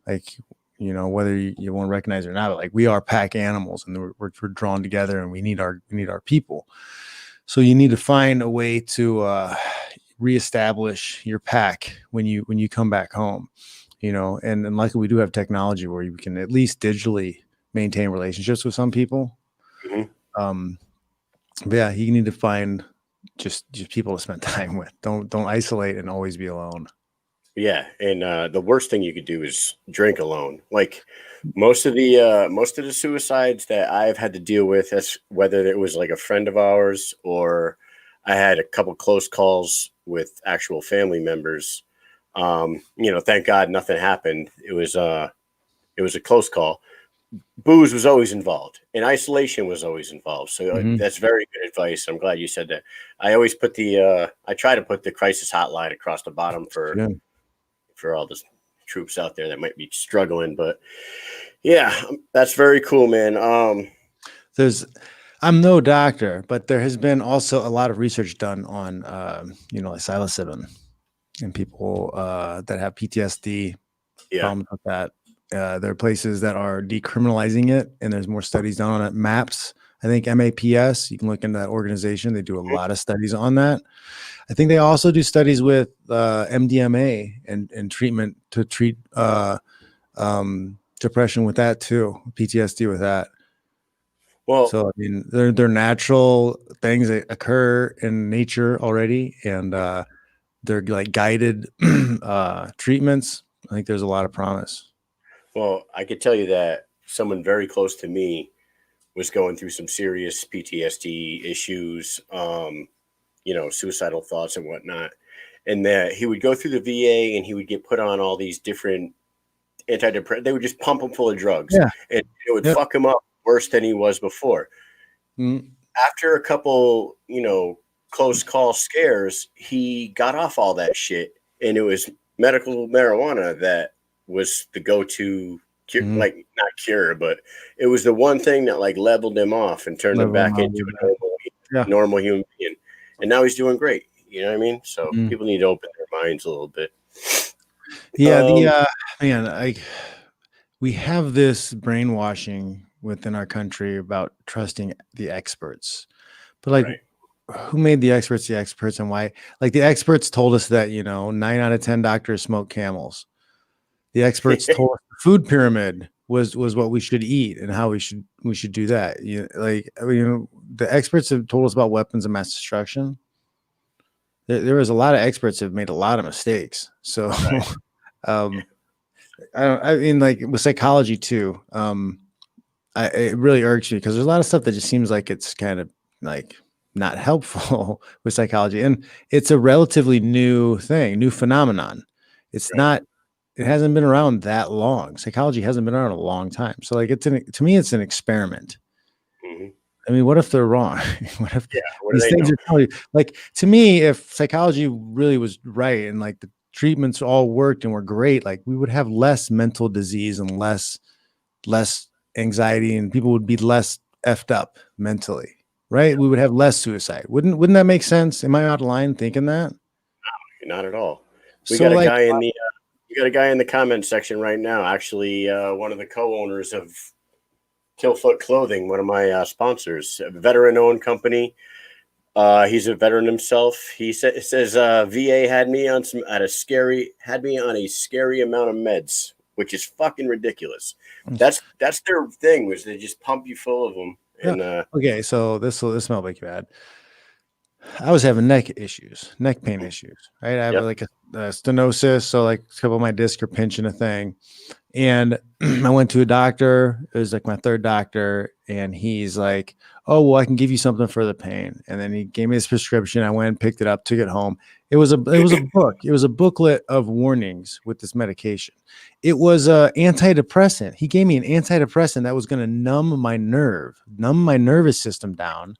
[SPEAKER 2] Like, whether you want to recognize it or not, but like we are pack animals, and we're drawn together, and we need our people. So you need to find a way to reestablish your pack when you come back home, and luckily we do have technology where you can at least digitally maintain relationships with some people.
[SPEAKER 1] Mhm.
[SPEAKER 2] um but yeah, you need to find just people to spend time with. Don't isolate and always be alone.
[SPEAKER 1] Yeah, and the worst thing you could do is drink alone. Like most of the suicides that I've had to deal with, as whether it was like a friend of ours or I had a couple close calls with actual family members. Thank God nothing happened. It was a close call. Booze was always involved, and isolation was always involved. So
[SPEAKER 2] Hmm.
[SPEAKER 1] that's very good advice. I'm glad you said that. I try to put the crisis hotline across the bottom
[SPEAKER 2] Yeah.
[SPEAKER 1] for all the troops out there that might be struggling. But yeah, that's very cool, man.
[SPEAKER 2] There's I'm no doctor, but there has been also a lot of research done on like psilocybin and people that have PTSD
[SPEAKER 1] Yeah.
[SPEAKER 2] problems with that. There are places that are decriminalizing it, and there's more studies done on it. MAPS, I think MAPS. You can look into that organization. They do a lot of studies on that. I think they also do studies with MDMA and treatment to treat depression with that too, PTSD with that.
[SPEAKER 1] Well,
[SPEAKER 2] So I mean, they're natural things that occur in nature already, and they're like guided treatments. I think there's a lot of promise.
[SPEAKER 1] I could tell you that someone very close to me was going through some serious PTSD issues, suicidal thoughts and whatnot. And that he would go through the VA and he would get put on all these different antidepressants. They would just pump him full of drugs,
[SPEAKER 2] Yeah.
[SPEAKER 1] and it would
[SPEAKER 2] Yep.
[SPEAKER 1] fuck him up worse than he was before.
[SPEAKER 2] Mm,
[SPEAKER 1] After a couple, close call scares, he got off all that shit, and it was medical marijuana that was the go-to cure,
[SPEAKER 2] mhm.
[SPEAKER 1] like not cure, but it was the one thing that like leveled him off and turned him
[SPEAKER 2] Level 'em
[SPEAKER 1] back
[SPEAKER 2] out a
[SPEAKER 1] into
[SPEAKER 2] little
[SPEAKER 1] a
[SPEAKER 2] bit. Yeah.
[SPEAKER 1] normal human being. And now he's doing great. You know what I mean? So
[SPEAKER 2] Mhm.
[SPEAKER 1] people need to open their minds a little bit.
[SPEAKER 2] Yeah,
[SPEAKER 1] Um,
[SPEAKER 2] Man, we have this brainwashing within our country about trusting the experts. But like,
[SPEAKER 1] Right.
[SPEAKER 2] who made the experts and why? Like the experts told us that, 9 out of 10 doctors smoke Camels. The experts told us the food pyramid was what we should eat and how we should do that. The experts have told us about weapons of mass destruction. There was a lot of experts have made a lot of mistakes. So
[SPEAKER 1] Right.
[SPEAKER 2] um I mean, like with psychology too. It really irks me because there's a lot of stuff that just seems like it's kind of like not helpful with psychology, and it's a relatively new thing, new phenomenon. It's
[SPEAKER 1] Right.
[SPEAKER 2] not. It hasn't been around that long. Psychology hasn't been around a long time. So, like, to me, it's an experiment.
[SPEAKER 1] Hmm.
[SPEAKER 2] I mean, what if they're wrong? What if
[SPEAKER 1] Yeah. What do
[SPEAKER 2] these
[SPEAKER 1] they
[SPEAKER 2] things
[SPEAKER 1] know?
[SPEAKER 2] are telling you? Like, to me, if psychology really was right and like the treatments all worked and were great, like we would have less mental disease and less anxiety, and people would be less effed up mentally, right? We would have less suicide. Wouldn't that make sense? Am I out of line thinking that?
[SPEAKER 1] Not at all. We
[SPEAKER 2] So
[SPEAKER 1] got a
[SPEAKER 2] like,
[SPEAKER 1] guy in the you got a guy in the comment section right now. Actually, one of the co-owners of Killfoot Clothing, one of my sponsors, a veteran-owned company. He's a veteran himself. It says VA had me on a scary amount of meds, which is fucking ridiculous. That's their thing, was they just pump you full of them.
[SPEAKER 2] yeah,
[SPEAKER 1] And
[SPEAKER 2] okay, so this might make you bad. I was having neck pain issues, right? I have
[SPEAKER 1] yep.
[SPEAKER 2] like a stenosis, so like a couple of my discs are pinching a thing. And I went to a doctor. It was like my third doctor, and he's like, "Oh, well, I can give you something for the pain." And then he gave me this prescription. I went and picked it up, took it home. It was a book. It was a booklet of warnings with this medication. It was a antidepressant. He gave me an antidepressant that was going to numb my nervous system down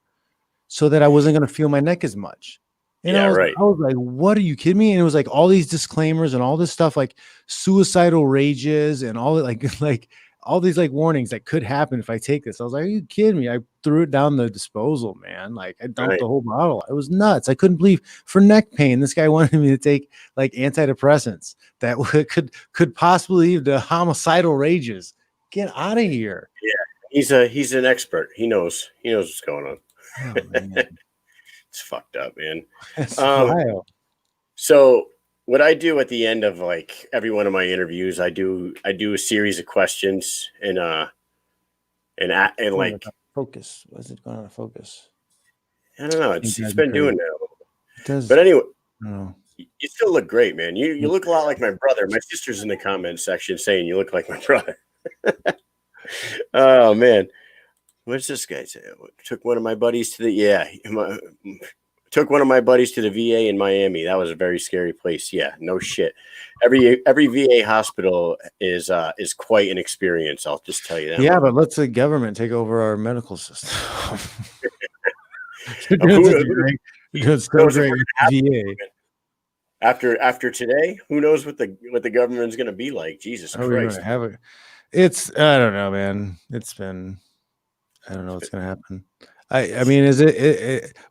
[SPEAKER 2] so that I wasn't going to feel my neck as much. And
[SPEAKER 1] Yeah, right.
[SPEAKER 2] I was like, what, are you kidding me? And it was like all these disclaimers and all this stuff, like suicidal rages and all like, like all these like warnings that could happen if I take this. I was like, are you kidding me? I threw it down the disposal, man. Like I dumped
[SPEAKER 1] Right.
[SPEAKER 2] the whole bottle. It was nuts. I couldn't believe for neck pain, this guy wanted me to take like antidepressants that could possibly lead to homicidal rages. Get out of here.
[SPEAKER 1] Yeah. He's an expert. He knows what's going on.
[SPEAKER 2] Oh man.
[SPEAKER 1] It's fucked up, man.
[SPEAKER 2] That's
[SPEAKER 1] Um,
[SPEAKER 2] wild.
[SPEAKER 1] so what I do at the end of like every one of my interviews, I do a series of questions and
[SPEAKER 2] Oh,
[SPEAKER 1] like
[SPEAKER 2] focus. Why is it going out of focus?
[SPEAKER 1] I don't know.
[SPEAKER 2] You
[SPEAKER 1] It's
[SPEAKER 2] drive me
[SPEAKER 1] been
[SPEAKER 2] crazy.
[SPEAKER 1] doing that.
[SPEAKER 2] It does.
[SPEAKER 1] But anyway,
[SPEAKER 2] I don't know.
[SPEAKER 1] you still look great, man. You
[SPEAKER 2] Yeah.
[SPEAKER 1] look a lot like my brother. My sister's in the comment section saying you look like my brother. Oh man, what's this guy say? Took one of my buddies to the took one of my buddies to the VA in Miami. That was a very scary place. Yeah, no shit. Every VA hospital is quite an experience. I'll just tell you that
[SPEAKER 2] Yeah,
[SPEAKER 1] much.
[SPEAKER 2] but let's the government take over our medical system. You're
[SPEAKER 1] Who,
[SPEAKER 2] doing such a
[SPEAKER 1] who
[SPEAKER 2] great, you're doing so
[SPEAKER 1] knows if
[SPEAKER 2] great
[SPEAKER 1] we're
[SPEAKER 2] with
[SPEAKER 1] gonna have
[SPEAKER 2] the VA.
[SPEAKER 1] after today? Who knows what the government's going to be like? Jesus
[SPEAKER 2] Are we going
[SPEAKER 1] Christ!
[SPEAKER 2] to have it? I don't know, man. I don't know what's going to happen. I mean,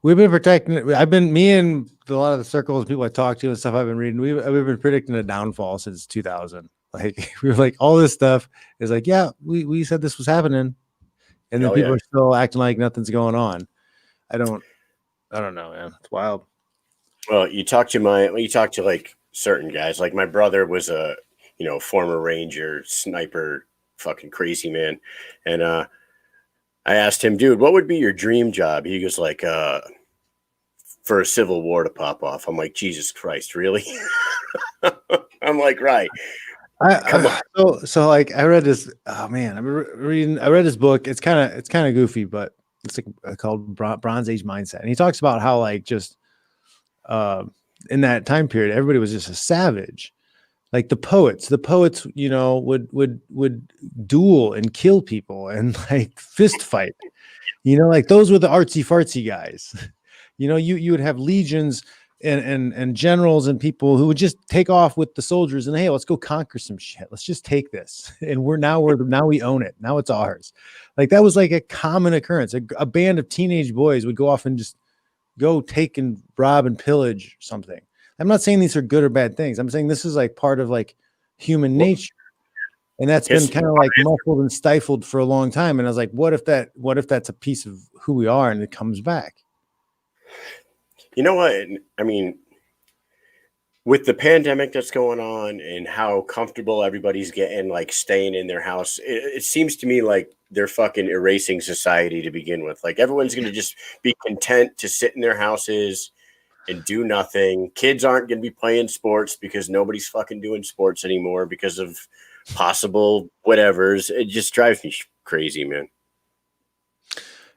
[SPEAKER 2] we've been protecting it. Me and a lot of the circles, people I talk to and stuff I've been reading, we've been predicting a downfall since 2000. Like, we were like, all this stuff is like, yeah, we said this was happening. And then
[SPEAKER 1] Oh
[SPEAKER 2] people
[SPEAKER 1] yeah.
[SPEAKER 2] are still acting like nothing's going on. I don't know, man. It's wild.
[SPEAKER 1] Well, you talk to like certain guys. Like my brother was a former Ranger, sniper, fucking crazy man, and I asked him, dude, what would be your dream job? He goes like, for a civil war to pop off. I'm like, Jesus Christ, really? I'm like, right. Come on.
[SPEAKER 2] So like I read this. Oh man, I read this book. It's kind of goofy, but it's like called Bronze Age Mindset, and he talks about how like just uh, in that time period, everybody was just a savage. Like the poets, would duel and kill people and like fist fight. Like those were the artsy fartsy guys. You would have legions and generals and people who would just take off with the soldiers and hey, let's go conquer some shit. Let's just take this. And now we own it. Now it's ours. Like that was like a common occurrence. A band of teenage boys would go off and just go take and rob and pillage something. I'm not saying these are good or bad things. I'm saying this is like part of like human
[SPEAKER 1] Well,
[SPEAKER 2] nature. And that's been kind of like muffled and stifled for a long time. And I was like, what if that's a piece of who we are and it comes back?
[SPEAKER 1] you know what? I mean, with the pandemic that's going on and how comfortable everybody's getting, like staying in their house, it seems to me like they're fucking erasing society to begin with. Like everyone's going to just be content to sit in their houses and do nothing. Kids aren't going to be playing sports because nobody's fucking doing sports anymore because of possible whatevers. It just drives me crazy, man.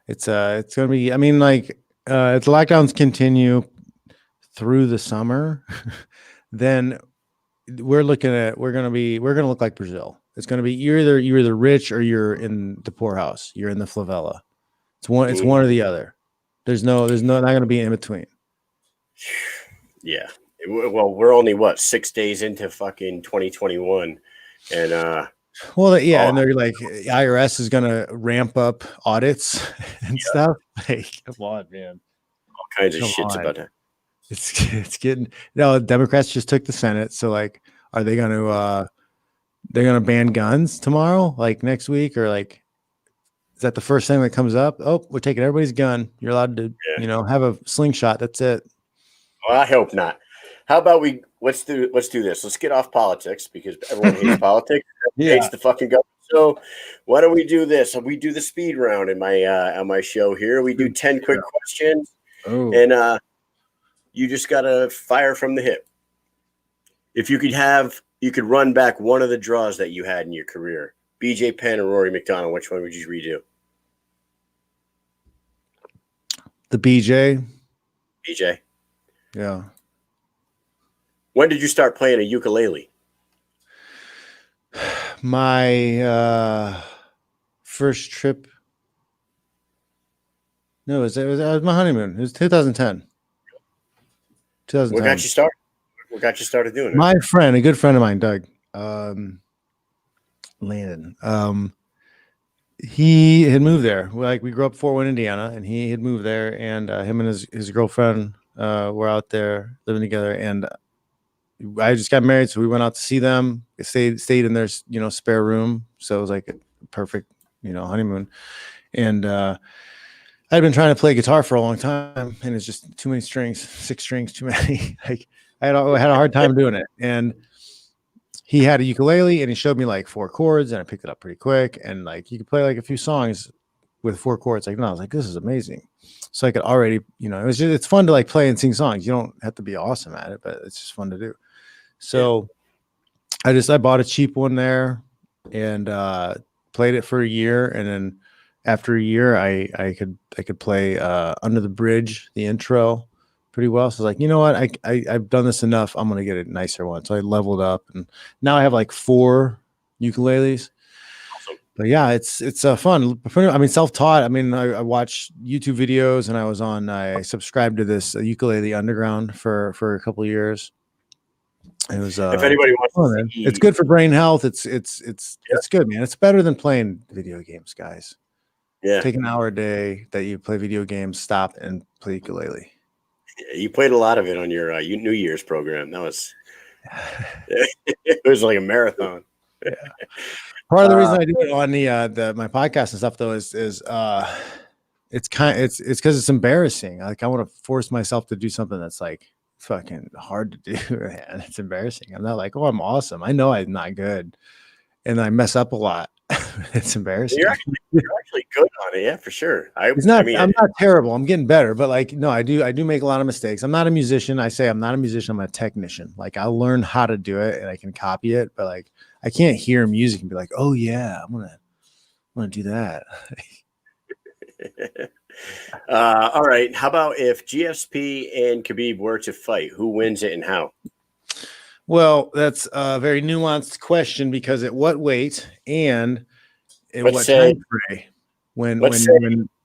[SPEAKER 2] It's gonna be, I mean, like if the lockdowns continue through the summer, then we're gonna look like Brazil. It's gonna be you're either rich or you're in the poorhouse. You're in the favela. It's one or the other. There's not gonna be in between.
[SPEAKER 1] Yeah. Well, we're only 6 days into fucking 2021, and
[SPEAKER 2] well, yeah, and they're like IRS is gonna ramp up audits and stuff. Like, come on, man.
[SPEAKER 1] All kinds of shits about that.
[SPEAKER 2] It's getting Democrats just took the Senate, so like, are they gonna they're gonna ban guns tomorrow, like next week, or like is that the first thing that comes up? Oh, we're taking everybody's gun. You're allowed to, have a slingshot. That's it.
[SPEAKER 1] Well, I hope not. How about let's do this. Let's get off politics because everyone hates politics. Hates the fucking government. So why don't we do this? We do the speed round in my on my show here. We do 10 quick questions, and you just gotta fire from the hip. If you could run back one of the draws that you had in your career, BJ Penn or Rory McDonald, which one would you redo?
[SPEAKER 2] The BJ.
[SPEAKER 1] BJ.
[SPEAKER 2] Yeah.
[SPEAKER 1] When did you start playing a ukulele?
[SPEAKER 2] My first trip. No, it was my honeymoon. It was 2010. 2010.
[SPEAKER 1] What got you started? What got you started doing it?
[SPEAKER 2] My friend, a good friend of mine, Doug Landon. He had moved there. We grew up in Fort Wayne, Indiana, and he had moved there. And him and his girlfriend were out there living together. And I just got married, so we went out to see them. Stayed in their spare room, so it was like a perfect honeymoon. And I'd been trying to play guitar for a long time, and it's just too many strings, 6 strings, too many. Like I had a hard time doing it. And he had a ukulele, and he showed me like 4 chords, and I picked it up pretty quick. And like you could play like a few songs with 4 chords. Like, no, I was like, this is amazing. So I could already, it's fun to like play and sing songs. You don't have to be awesome at it, but it's just fun to do. So I bought a cheap one there and played it for a year, and then after a year I could play Under the Bridge, the intro, pretty well. So I was like, you know what, I've done this enough. I'm gonna get a nicer one. So I leveled up, and now I have like 4 ukuleles. Awesome. But yeah, it's fun. I mean, self-taught. I mean, I watched YouTube videos, and I subscribed to this Ukulele Underground for a couple of years. It was
[SPEAKER 1] if anybody wants to
[SPEAKER 2] it's good for brain health. It's good, man. It's better than playing video games, guys.
[SPEAKER 1] Yeah.
[SPEAKER 2] Take an hour a day that you play video games, stop and play ukulele.
[SPEAKER 1] You played a lot of it on your New Year's program. That was it was like a marathon.
[SPEAKER 2] Yeah. Part of the reason I do it on my podcast and stuff though is it's because it's embarrassing. Like I want to force myself to do something that's like fucking hard to do, and it's embarrassing. I'm not like, oh, I'm awesome. I know I'm not good, and I mess up a lot. It's embarrassing.
[SPEAKER 1] You're actually good on it, yeah, for sure. I'm not
[SPEAKER 2] terrible. I'm getting better, but like, no, I do make a lot of mistakes. I'm not a musician. I say I'm not a musician. I'm a technician. Like I'll learn how to do it and I can copy it, but like I can't hear music and be like, oh yeah, I'm gonna do that.
[SPEAKER 1] All right. How about if GSP and Khabib were to fight, who wins it and how?
[SPEAKER 2] Well, that's a very nuanced question because at what weight and at what time frame? When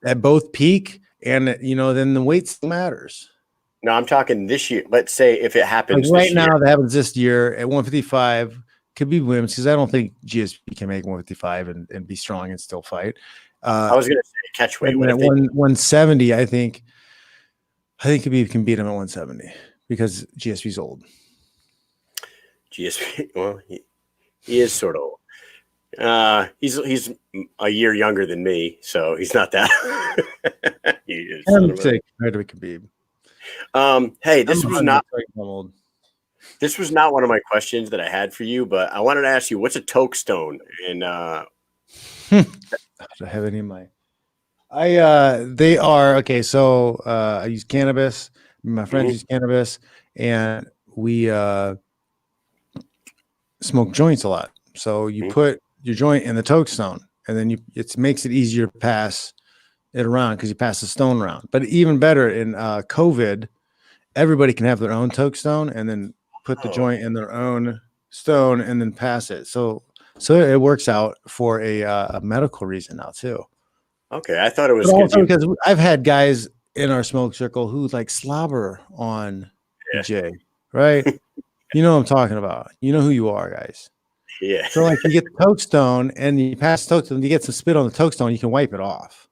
[SPEAKER 2] at both peak and then the weight still matters.
[SPEAKER 1] No, I'm talking this year. Let's say if it happens
[SPEAKER 2] right now, that happens this year at 155, Khabib wins because I don't think GSP can make 155 and be strong and still fight.
[SPEAKER 1] I was going to say catch weight.
[SPEAKER 2] At 170, I think Khabib can beat him at 170 because GSP's old.
[SPEAKER 1] GSP, well, He is sort of. He's a year younger than me, so he's not that.
[SPEAKER 2] I'm sick compared to Khabib.
[SPEAKER 1] Hey,
[SPEAKER 2] I'm old.
[SPEAKER 1] This was not one of my questions that I had for you, but I wanted to ask you, what's a toke stone? And
[SPEAKER 2] I don't have any in my. They are okay. So I use cannabis. My friends use cannabis, and we smoke joints a lot. So you put your joint in the toke stone, and then it makes it easier to pass it around because you pass the stone around. But even better in COVID, everybody can have their own toke stone, and then put the joint in their own stone, and then pass it. So it works out for a medical reason now too.
[SPEAKER 1] Okay, I thought it was
[SPEAKER 2] But also because I've had guys in our smoke circle who like slobber on Jay, right? You know what I'm talking about. You know who you are, guys.
[SPEAKER 1] Yeah.
[SPEAKER 2] So like you get the toke stone and you pass the toke stone, you get some spit on the toke stone, you can wipe it off.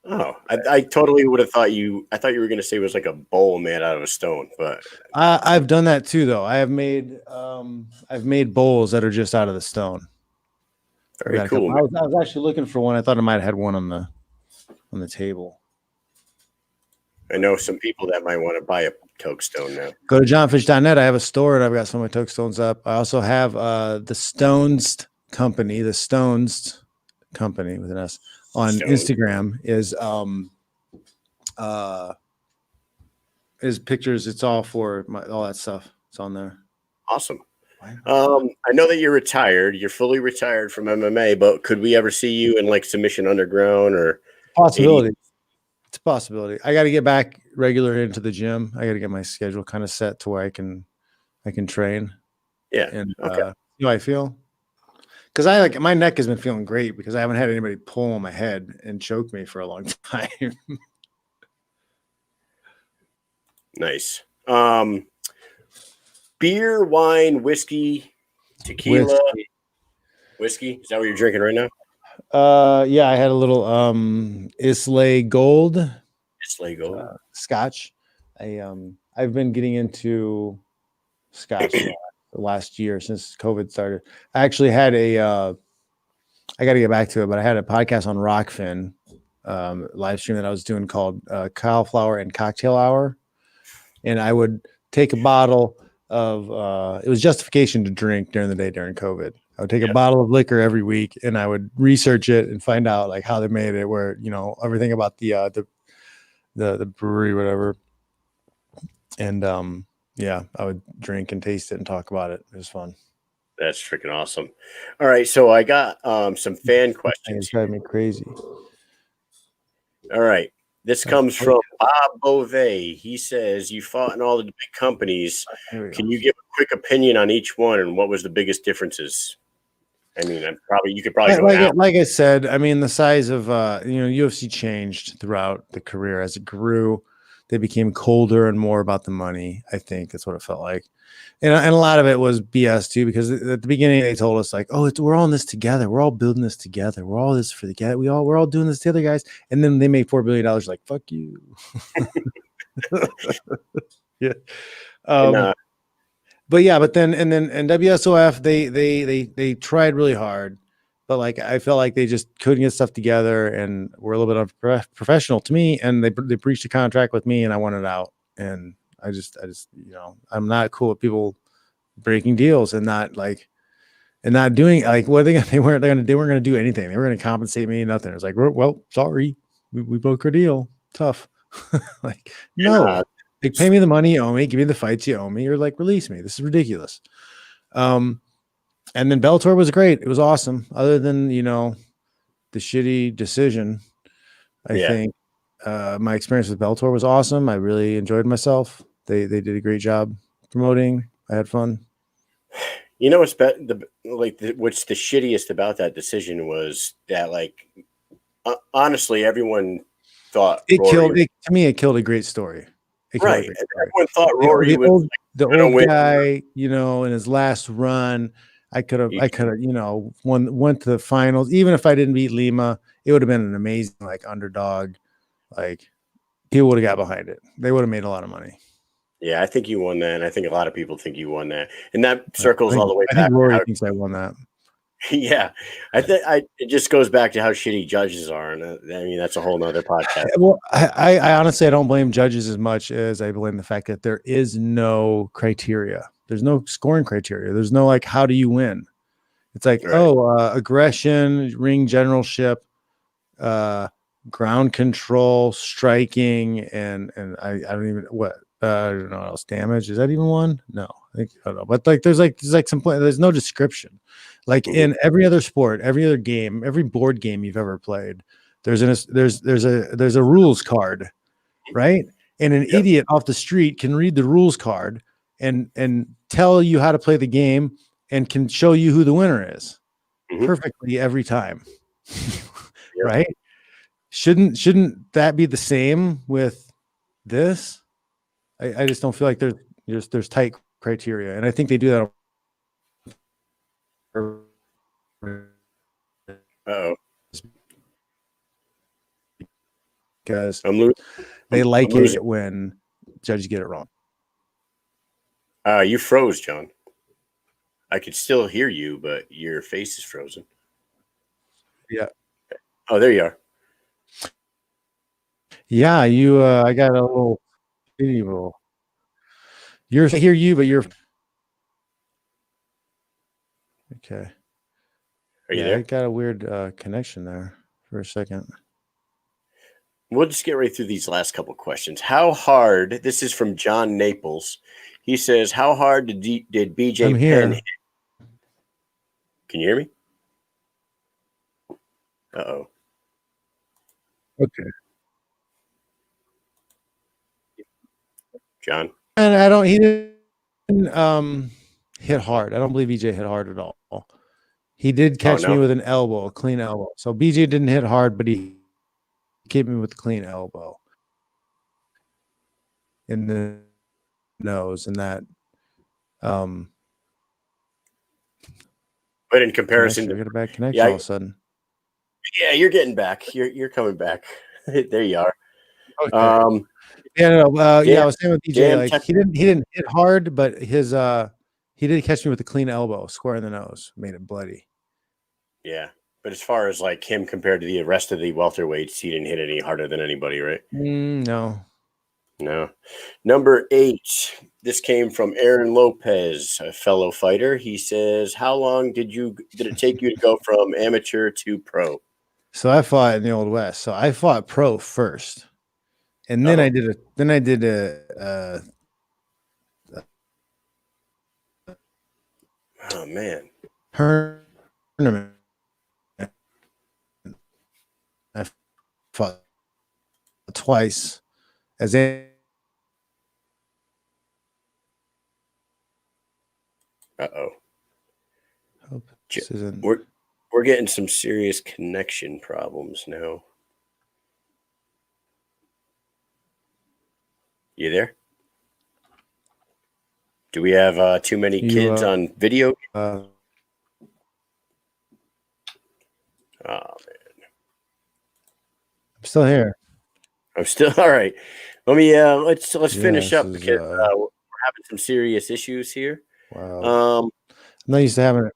[SPEAKER 1] Oh, I totally would have thought I thought you were going to say it was like a bowl made out of a stone, but
[SPEAKER 2] I've done that too, though. I've made bowls that are just out of the stone.
[SPEAKER 1] very cool.
[SPEAKER 2] I was actually looking for one. I thought I might have had one on the table.
[SPEAKER 1] I know some people that might want to buy a toke stone now.
[SPEAKER 2] Go to jonfitch.net. I have a store and I've got some of my toke stones up. I also have the Stones Company, the Stones Company with an S on Instagram is pictures. It's all for all that stuff. It's on there.
[SPEAKER 1] Awesome. I know that you're retired. You're fully retired from MMA, but could we ever see you in like Submission Underground or
[SPEAKER 2] possibility? 80? It's a possibility. I got to get back regular into the gym. I got to get my schedule kind of set to where I can train.
[SPEAKER 1] Yeah.
[SPEAKER 2] And you know, I feel because my neck has been feeling great because I haven't had anybody pull on my head and choke me for a long time.
[SPEAKER 1] Nice. Beer, wine, whiskey, tequila, whiskey. Is that what you're drinking right now?
[SPEAKER 2] Yeah, I had a little Islay Gold.
[SPEAKER 1] Islay Gold.
[SPEAKER 2] Scotch. I've been getting into Scotch the last year since COVID started. I actually had I got to get back to it, but I had a podcast on Rockfin live stream that I was doing called Cauliflower and Cocktail Hour. And I would take a bottle of it was justification to drink during the day during COVID. I would take a bottle of liquor every week and I would research it and find out like how they made it, where, you know, everything about the brewery, whatever. And yeah, I would drink and taste it and talk about it. It was fun.
[SPEAKER 1] That's freaking awesome. All right, so I got some fan questions.
[SPEAKER 2] It's driving me crazy.
[SPEAKER 1] All right. This comes from Bob Beauvais. He says, you fought in all the big companies. Can you give a quick opinion on each one and what was the biggest differences? I mean, you could probably go
[SPEAKER 2] like I said, I mean, the size of UFC changed throughout the career as it grew. They became colder and more about the money. I think that's what it felt like. And a lot of it was BS too, because at the beginning they told us like, oh, we're all in this together. We're all building this together. We're all this for the guy. We're all doing this together, guys. And then they made $4 billion. Like, fuck you. Yeah. But yeah, but then WSOF, they tried really hard, but like I felt like they just couldn't get stuff together and were a little bit unprofessional to me. And they breached a contract with me, and I wanted out. And I just you know, I'm not cool with people breaking deals and not doing like what they weren't going to do anything. They were going to compensate me, nothing. It was like, well, sorry, we broke our deal. Tough. Like no. Like, pay me the money you owe me, give me the fights you owe me, or like release me. This is ridiculous. And then Bellator was great. It was awesome. Other than, you know, the shitty decision, I think my experience with Bellator was awesome. I really enjoyed myself. They did a great job promoting. I had fun.
[SPEAKER 1] You know what's what's the shittiest about that decision was that like honestly everyone thought
[SPEAKER 2] it killed a great story.
[SPEAKER 1] Right. Everyone thought Rory was
[SPEAKER 2] the old guy, you know, in his last run. I could have, you know, went to the finals. Even if I didn't beat Lima, it would have been an amazing like underdog. Like people would have got behind it. They would have made a lot of money.
[SPEAKER 1] Yeah, I think you won that, and I think a lot of people think you won that, and that
[SPEAKER 2] I
[SPEAKER 1] circles all
[SPEAKER 2] think
[SPEAKER 1] the way
[SPEAKER 2] I think
[SPEAKER 1] back to
[SPEAKER 2] Rory
[SPEAKER 1] how
[SPEAKER 2] thinks I won that.
[SPEAKER 1] yeah, I think it just goes back to how shitty judges are, and I mean, that's a whole nother podcast.
[SPEAKER 2] Well, I honestly I don't blame judges as much as I blame the fact that there is no criteria. There's no scoring criteria. There's no like how do you win? It's like,
[SPEAKER 1] Right.
[SPEAKER 2] oh, aggression, ring generalship, uh, ground control, striking, and I don't even what I don't know what else. Damage, is that even one? No, I don't know. But like there's like some point. There's no description. Like
[SPEAKER 1] Mhm.
[SPEAKER 2] in every other sport, every other game, every board game you've ever played, there's a rules card, right? And an
[SPEAKER 1] Yep.
[SPEAKER 2] idiot off the street can read the rules card and tell you how to play the game and can show you who the winner is
[SPEAKER 1] Mhm.
[SPEAKER 2] perfectly every time.
[SPEAKER 1] Yep.
[SPEAKER 2] Right? Shouldn't that be the same with this? I just don't feel like there's tight criteria, and I think they do that on
[SPEAKER 1] Uh-oh.
[SPEAKER 2] purpose because
[SPEAKER 1] I'm losing.
[SPEAKER 2] they
[SPEAKER 1] I'm
[SPEAKER 2] like
[SPEAKER 1] losing.
[SPEAKER 2] it when judges get it wrong.
[SPEAKER 1] You froze, John. I could still hear you, but your face is frozen.
[SPEAKER 2] Yeah,
[SPEAKER 1] Oh, there you are.
[SPEAKER 2] yeah. You, I got a little evil. I hear you, but you're okay.
[SPEAKER 1] Are you
[SPEAKER 2] Yeah, I
[SPEAKER 1] there?
[SPEAKER 2] got a weird connection there for a second.
[SPEAKER 1] We'll just get right through these last couple questions. How hard? This is from John Naples. He says, "How hard did BJ
[SPEAKER 2] I'm
[SPEAKER 1] Penn hit?"
[SPEAKER 2] here.
[SPEAKER 1] Can you hear me? Uh-oh.
[SPEAKER 2] Okay.
[SPEAKER 1] John.
[SPEAKER 2] And I don't. He didn't hit hard. I don't believe EJ hit hard at all. He did
[SPEAKER 1] Oh
[SPEAKER 2] catch me
[SPEAKER 1] no.
[SPEAKER 2] with an elbow, a clean elbow. So BJ didn't hit hard, but he hit me with a clean elbow in the nose, and that um
[SPEAKER 1] But in comparison
[SPEAKER 2] connection. I
[SPEAKER 1] to
[SPEAKER 2] got a bad connection
[SPEAKER 1] yeah,
[SPEAKER 2] all of a sudden.
[SPEAKER 1] yeah, you're getting back. You're coming back. There you are.
[SPEAKER 2] Okay.
[SPEAKER 1] Um,
[SPEAKER 2] Yeah, no, yeah,
[SPEAKER 1] damn,
[SPEAKER 2] I was saying with DJ,
[SPEAKER 1] damn
[SPEAKER 2] like
[SPEAKER 1] tech.
[SPEAKER 2] he didn't hit hard, but his he did catch me with a clean elbow, square in the nose, made it bloody.
[SPEAKER 1] Yeah, but as far as like him compared to the rest of the welterweights, he didn't hit any harder than anybody, right?
[SPEAKER 2] No.
[SPEAKER 1] No. Number 8. This came from Aaron Lopez, a fellow fighter. He says, "How long did it take you to go from amateur to pro?"
[SPEAKER 2] So I fought in the old west. So I fought pro first. And then
[SPEAKER 1] Oh,
[SPEAKER 2] I did a
[SPEAKER 1] oh man.
[SPEAKER 2] tournament. I fought twice as a
[SPEAKER 1] Uh-oh.
[SPEAKER 2] hope
[SPEAKER 1] J-
[SPEAKER 2] this isn't
[SPEAKER 1] we're getting some serious connection problems now. You there? Do we have too many
[SPEAKER 2] you
[SPEAKER 1] kids on video?
[SPEAKER 2] I'm
[SPEAKER 1] Oh,
[SPEAKER 2] still here.
[SPEAKER 1] I'm still all right. Let me let's
[SPEAKER 2] Yeah,
[SPEAKER 1] finish
[SPEAKER 2] this
[SPEAKER 1] up
[SPEAKER 2] is
[SPEAKER 1] because we're having some serious issues here.
[SPEAKER 2] wow.
[SPEAKER 1] Um,
[SPEAKER 2] I'm not used to having it.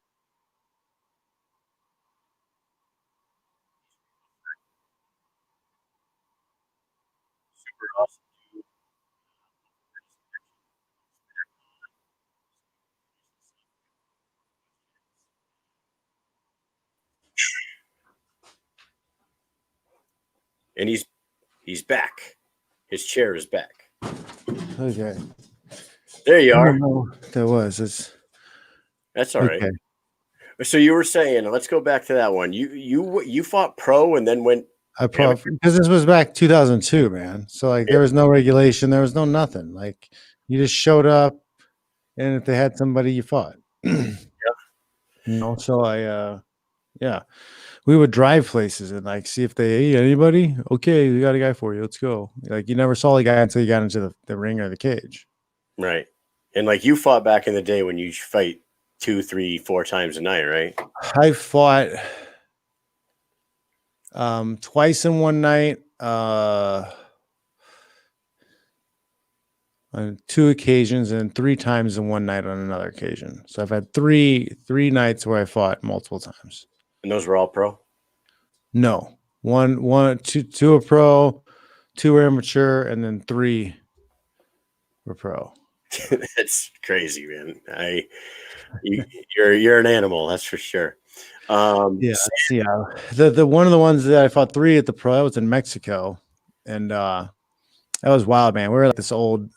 [SPEAKER 1] super awesome. And he's back. His chair is back.
[SPEAKER 2] Okay.
[SPEAKER 1] There you
[SPEAKER 2] I don't
[SPEAKER 1] are.
[SPEAKER 2] know what that was. It's
[SPEAKER 1] That's all right.
[SPEAKER 2] okay.
[SPEAKER 1] So you were saying, let's go back to that one. You fought pro and then went
[SPEAKER 2] I probably
[SPEAKER 1] amateur.
[SPEAKER 2] because this was back 2002, man. So like
[SPEAKER 1] Yeah,
[SPEAKER 2] there was no regulation, there was no nothing. Like you just showed up, and if they had somebody, you fought. So yeah, we would drive places and like see if they hey, anybody. Okay, we got a guy for you. Let's go. Like you never saw the guy until you got into the ring or the cage.
[SPEAKER 1] right. And like you fought back in the day when you fight 2, 3, 4 times a night, right?
[SPEAKER 2] I fought twice in one night. on 2 occasions and 3 times in one night on another occasion. So I've had three nights where I fought multiple times.
[SPEAKER 1] And those were all pro?
[SPEAKER 2] No, two are pro, 2 were amateur, and then 3 were pro.
[SPEAKER 1] That's crazy, man. You're an animal, that's for sure.
[SPEAKER 2] Yeah, the one of the ones that I fought 3 at the pro, that was in Mexico, and that was wild, man. We were at this old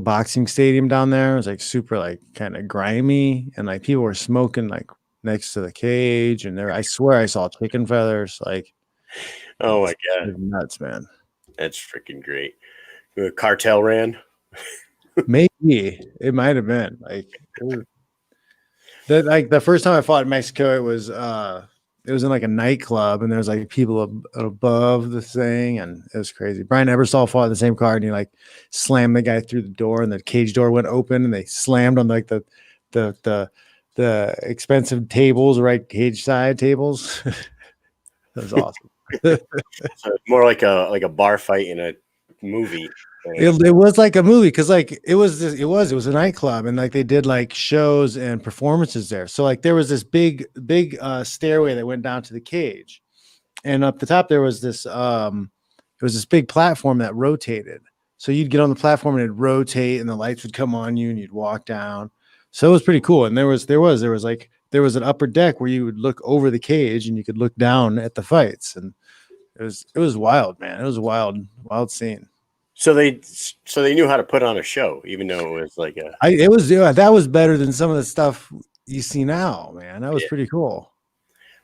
[SPEAKER 2] boxing stadium down there. It was like super like kind of grimy, and like people were smoking like next to the cage, and I swear I saw chicken feathers. Like,
[SPEAKER 1] oh my god,
[SPEAKER 2] nuts, man.
[SPEAKER 1] That's freaking great. The cartel ran.
[SPEAKER 2] Maybe it might have been like the first time I fought in Mexico, it was in like a nightclub, and there's like people above the thing, and it was crazy. Brian Ebersol fought in the same card, and he like slammed the guy through the door, and the cage door went open, and they slammed on like the expensive tables, right, cage side tables. That was awesome.
[SPEAKER 1] So more like a bar fight in a movie.
[SPEAKER 2] It was like a movie, because like it was a nightclub, and like they did like shows and performances there. So like there was this big stairway that went down to the cage, and up the top there was this big platform that rotated. So you'd get on the platform and it'd rotate, and the lights would come on you, and you'd walk down. So it was pretty cool. And there was an upper deck where you would look over the cage and you could look down at the fights, and it was wild, man. It was a wild scene.
[SPEAKER 1] So they knew how to put on a show, even though it was like
[SPEAKER 2] that was better than some of the stuff you see now, man. That was pretty cool.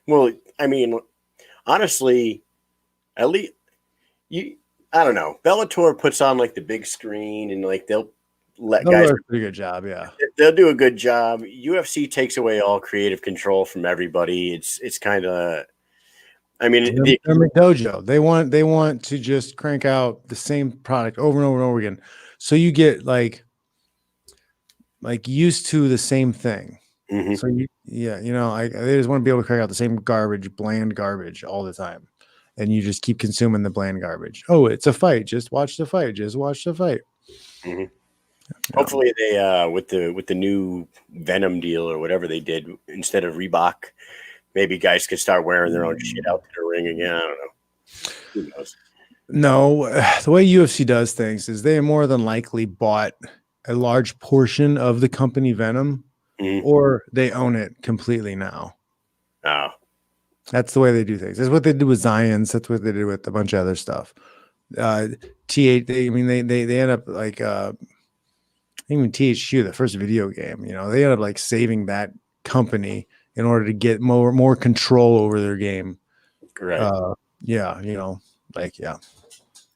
[SPEAKER 1] Well, I mean, honestly, at least I don't know. Bellator puts on like the big screen, and like they'll let guys
[SPEAKER 2] do a pretty good job. Yeah,
[SPEAKER 1] they'll do a good job. UFC takes away all creative control from everybody. It's kind of, I mean,
[SPEAKER 2] they're McDojo. They want to just crank out the same product over and over and over again, so you get like used to the same thing. Mm-hmm. So they just want to be able to crank out the same bland garbage all the time, and you just keep consuming the bland garbage. Oh, it's a fight. Just watch the fight. Just watch the fight.
[SPEAKER 1] Mm-hmm. Hopefully they with the new Venom deal or whatever they did, instead of Reebok, maybe guys could start wearing their own shit out to the ring again. I don't know. Who knows?
[SPEAKER 2] No, the way UFC does things is they more than likely bought a large portion of the company Venom, or they own it completely now.
[SPEAKER 1] Oh.
[SPEAKER 2] That's the way they do things. That's what they did with Zions. That's what they did with a bunch of other stuff. They end up like even THQ, the first video game, they end up like saving that company in order to get more control over their game.
[SPEAKER 1] Right.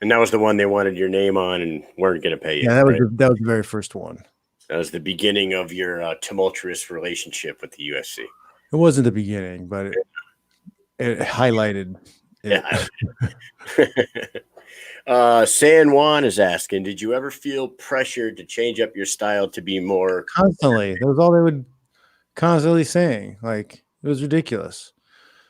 [SPEAKER 1] And that was the one they wanted your name on and weren't going to pay you.
[SPEAKER 2] Yeah, that was the very first one.
[SPEAKER 1] That was the beginning of your tumultuous relationship with the UFC.
[SPEAKER 2] It wasn't the beginning, but it highlighted it.
[SPEAKER 1] Yeah. San Juan is asking, did you ever feel pressured to change up your style to be more
[SPEAKER 2] constantly? That was all they would constantly saying. Like, it was ridiculous.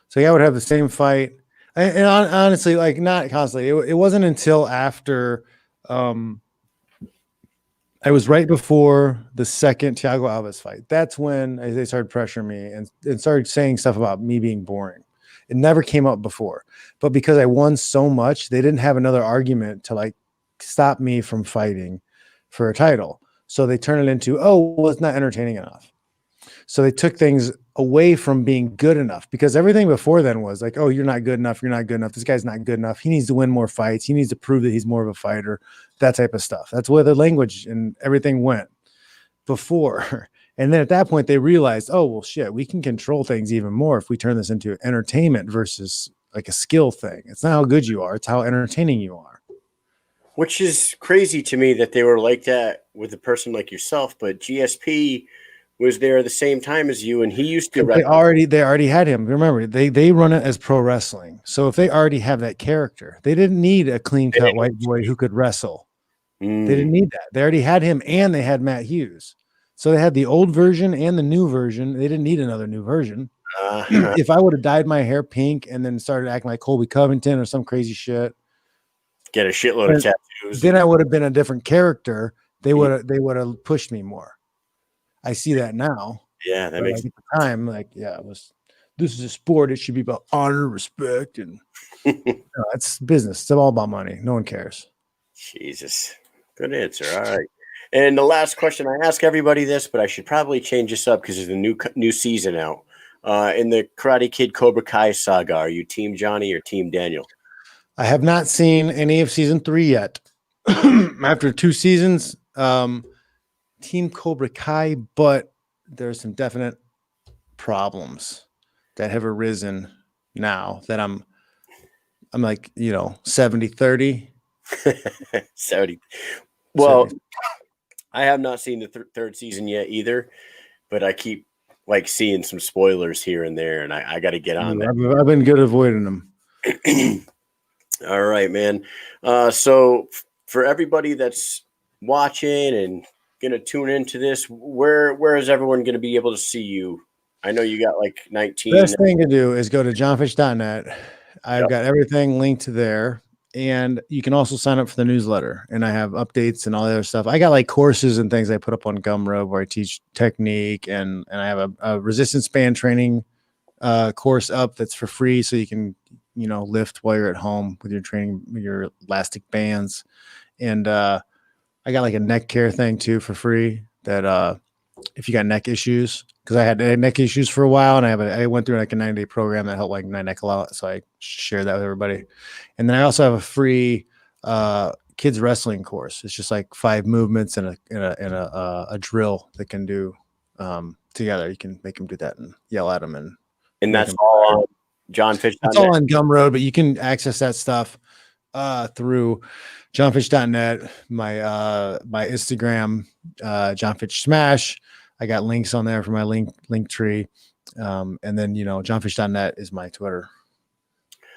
[SPEAKER 2] So I would have the same fight, and honestly, like, not constantly. It wasn't until after I was right before the second Thiago Alves fight. That's when they started pressuring me and started saying stuff about me being boring. It never came up before, but because I won so much, they didn't have another argument to like stop me from fighting for a title. So they turned it into, oh, well, it's not entertaining enough. So they took things away from being good enough, because everything before then was like, oh, you're not good enough. You're not good enough. This guy's not good enough. He needs to win more fights. He needs to prove that he's more of a fighter, that type of stuff. That's where the language and everything went before. And then at that point, they realized, oh, well, shit, we can control things even more if we turn this into entertainment versus like a skill thing. It's not how good you are. It's how entertaining you are.
[SPEAKER 1] Which is crazy to me that they were like that with a person like yourself. But GSP was there at the same time as you, and he used to.
[SPEAKER 2] They already had him. Remember, they run it as pro wrestling. So if they already have that character, they didn't need a clean-cut white boy who could wrestle. They didn't need that. They already had him, and they had Matt Hughes. So they had the old version and the new version. They didn't need another new version. If I would have dyed my hair pink and then started acting like Colby Covington or some crazy shit,
[SPEAKER 1] get a shitload of tattoos
[SPEAKER 2] then I would have been a different character. They would have pushed me more. I see that now.
[SPEAKER 1] Yeah, that makes
[SPEAKER 2] at the time, this is a sport. It should be about honor, respect, and it's business. It's all about money. No one cares.
[SPEAKER 1] Jesus. Good answer. All right. And the last question, I ask everybody this, but I should probably change this up because there's a new season out. In the Karate Kid Cobra Kai saga, are you Team Johnny or Team Daniel?
[SPEAKER 2] I have not seen any of season 3 yet. After 2 seasons, Team Cobra Kai, but there's some definite problems that have arisen now that I'm like, 70-30.
[SPEAKER 1] 70. Well,
[SPEAKER 2] 70.
[SPEAKER 1] I have not seen the third season yet either, but I keep like seeing some spoilers here and there, and I got to get on that.
[SPEAKER 2] I've been good avoiding them.
[SPEAKER 1] All right, man. So for everybody that's watching and gonna tune into this, where is everyone gonna be able to see you? I know you got like 19.
[SPEAKER 2] Best thing to do is go to jonfitch.net. I've got everything linked to there. And you can also sign up for the newsletter. And I have updates and all the other stuff. I got like courses and things I put up on Gumroad where I teach technique. And I have a resistance band training course up that's for free. So you can, lift while you're at home with your training, your elastic bands. And I got like a neck care thing too for free that if you got neck issues, because I had neck issues for a while, and I went through like a 9-day program that helped like my neck a lot, so I share that with everybody. And then I also have a free kids wrestling course. It's just like 5 movements and a drill that can do together. You can make them do that and yell at them,
[SPEAKER 1] and that's all on Jon Fitch.
[SPEAKER 2] It's all on Gumroad, but you can access that stuff through jonfitch.net, my Instagram, Jon Fitch Smash. I got links on there for my link tree. And then, jonfitch.net is my Twitter.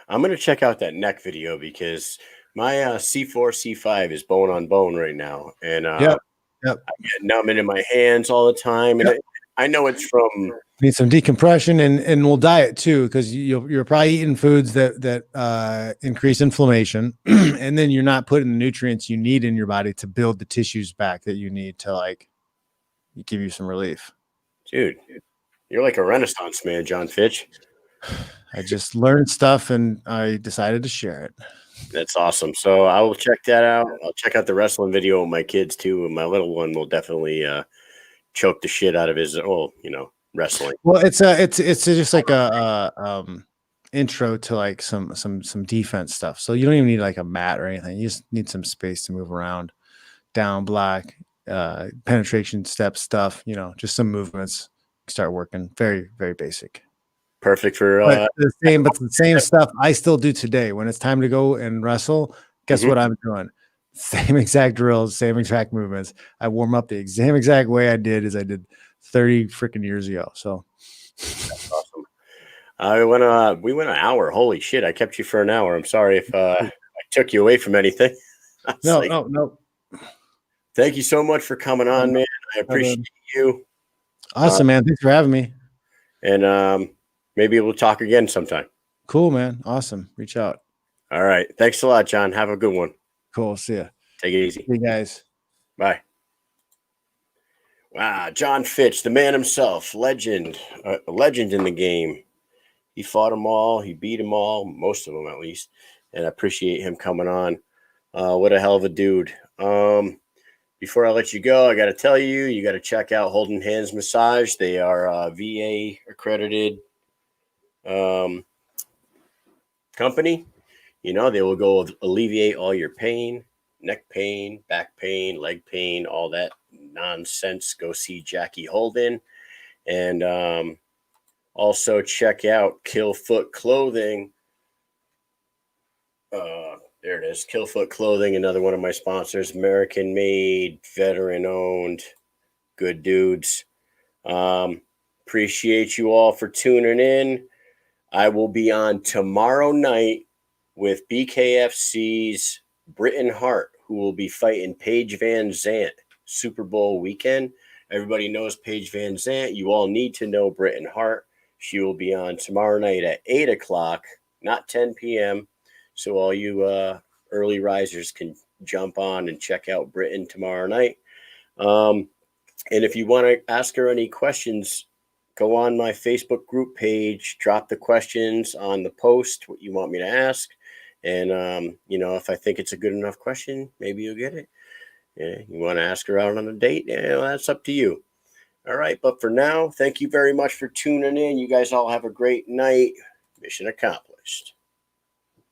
[SPEAKER 1] I'm going to check out that neck video because my C4, C5 is bone on bone right now. And
[SPEAKER 2] yep.
[SPEAKER 1] I get numbing in my hands all the time. And I know it's from...
[SPEAKER 2] Need some decompression and we'll diet too, because you're probably eating foods that increase inflammation, and then you're not putting the nutrients you need in your body to build the tissues back that you need to like give you some relief.
[SPEAKER 1] Dude, you're like a Renaissance man, Jon Fitch.
[SPEAKER 2] I just learned stuff and I decided to share it.
[SPEAKER 1] That's awesome. So I will check that out. I'll check out the wrestling video with my kids too, and my little one will definitely choke the shit out of his wrestling.
[SPEAKER 2] Well, it's just like a intro to like some defense stuff. So you don't even need like a mat or anything. You just need some space to move around, down, black, penetration step stuff. Just some movements. Start working. Very, very basic.
[SPEAKER 1] Perfect for
[SPEAKER 2] the same stuff I still do today. When it's time to go and wrestle, guess what I'm doing? Same exact drills, same exact movements. I warm up the same exact way I did 30 freaking years ago. So
[SPEAKER 1] that's awesome. We went an hour. Holy shit. I kept you for an hour. I'm sorry if I took you away from anything.
[SPEAKER 2] No.
[SPEAKER 1] Thank you so much for coming on, man. I appreciate you.
[SPEAKER 2] Awesome, man. Thanks for having me.
[SPEAKER 1] And maybe we'll talk again sometime.
[SPEAKER 2] Cool, man. Awesome. Reach out.
[SPEAKER 1] All right. Thanks a lot, John. Have a good one.
[SPEAKER 2] Cool. See ya.
[SPEAKER 1] Take it easy.
[SPEAKER 2] See you guys.
[SPEAKER 1] Bye. Wow, Jon Fitch, the man himself, legend, a legend in the game. He fought them all. He beat them all, most of them at least. And I appreciate him coming on. What a hell of a dude. Before I let you go, I got to tell you, you got to check out Holding Hands Massage. They are VA accredited company. They will go alleviate all your pain, neck pain, back pain, leg pain, all that nonsense. Go see Jackie Holden. And also check out Kill Foot Clothing. There it is. Kill Foot Clothing, another one of my sponsors. American made, veteran owned, good dudes. Appreciate you all for tuning in. I will be on tomorrow night with BKFC's Britton Hart, who will be fighting Paige Van Zant, Super Bowl weekend. Everybody knows Paige Van Zant. You all need to know Britton Hart. She will be on tomorrow night at 8 o'clock, not 10 p.m., so all you early risers can jump on and check out Britain tomorrow night. And if you want to ask her any questions, go on my Facebook group page, drop the questions on the post, what you want me to ask. And, if I think it's a good enough question, maybe you'll get it. You want to ask her out on a date? That's up to you. All right. But for now, thank you very much for tuning in. You guys all have a great night. Mission accomplished.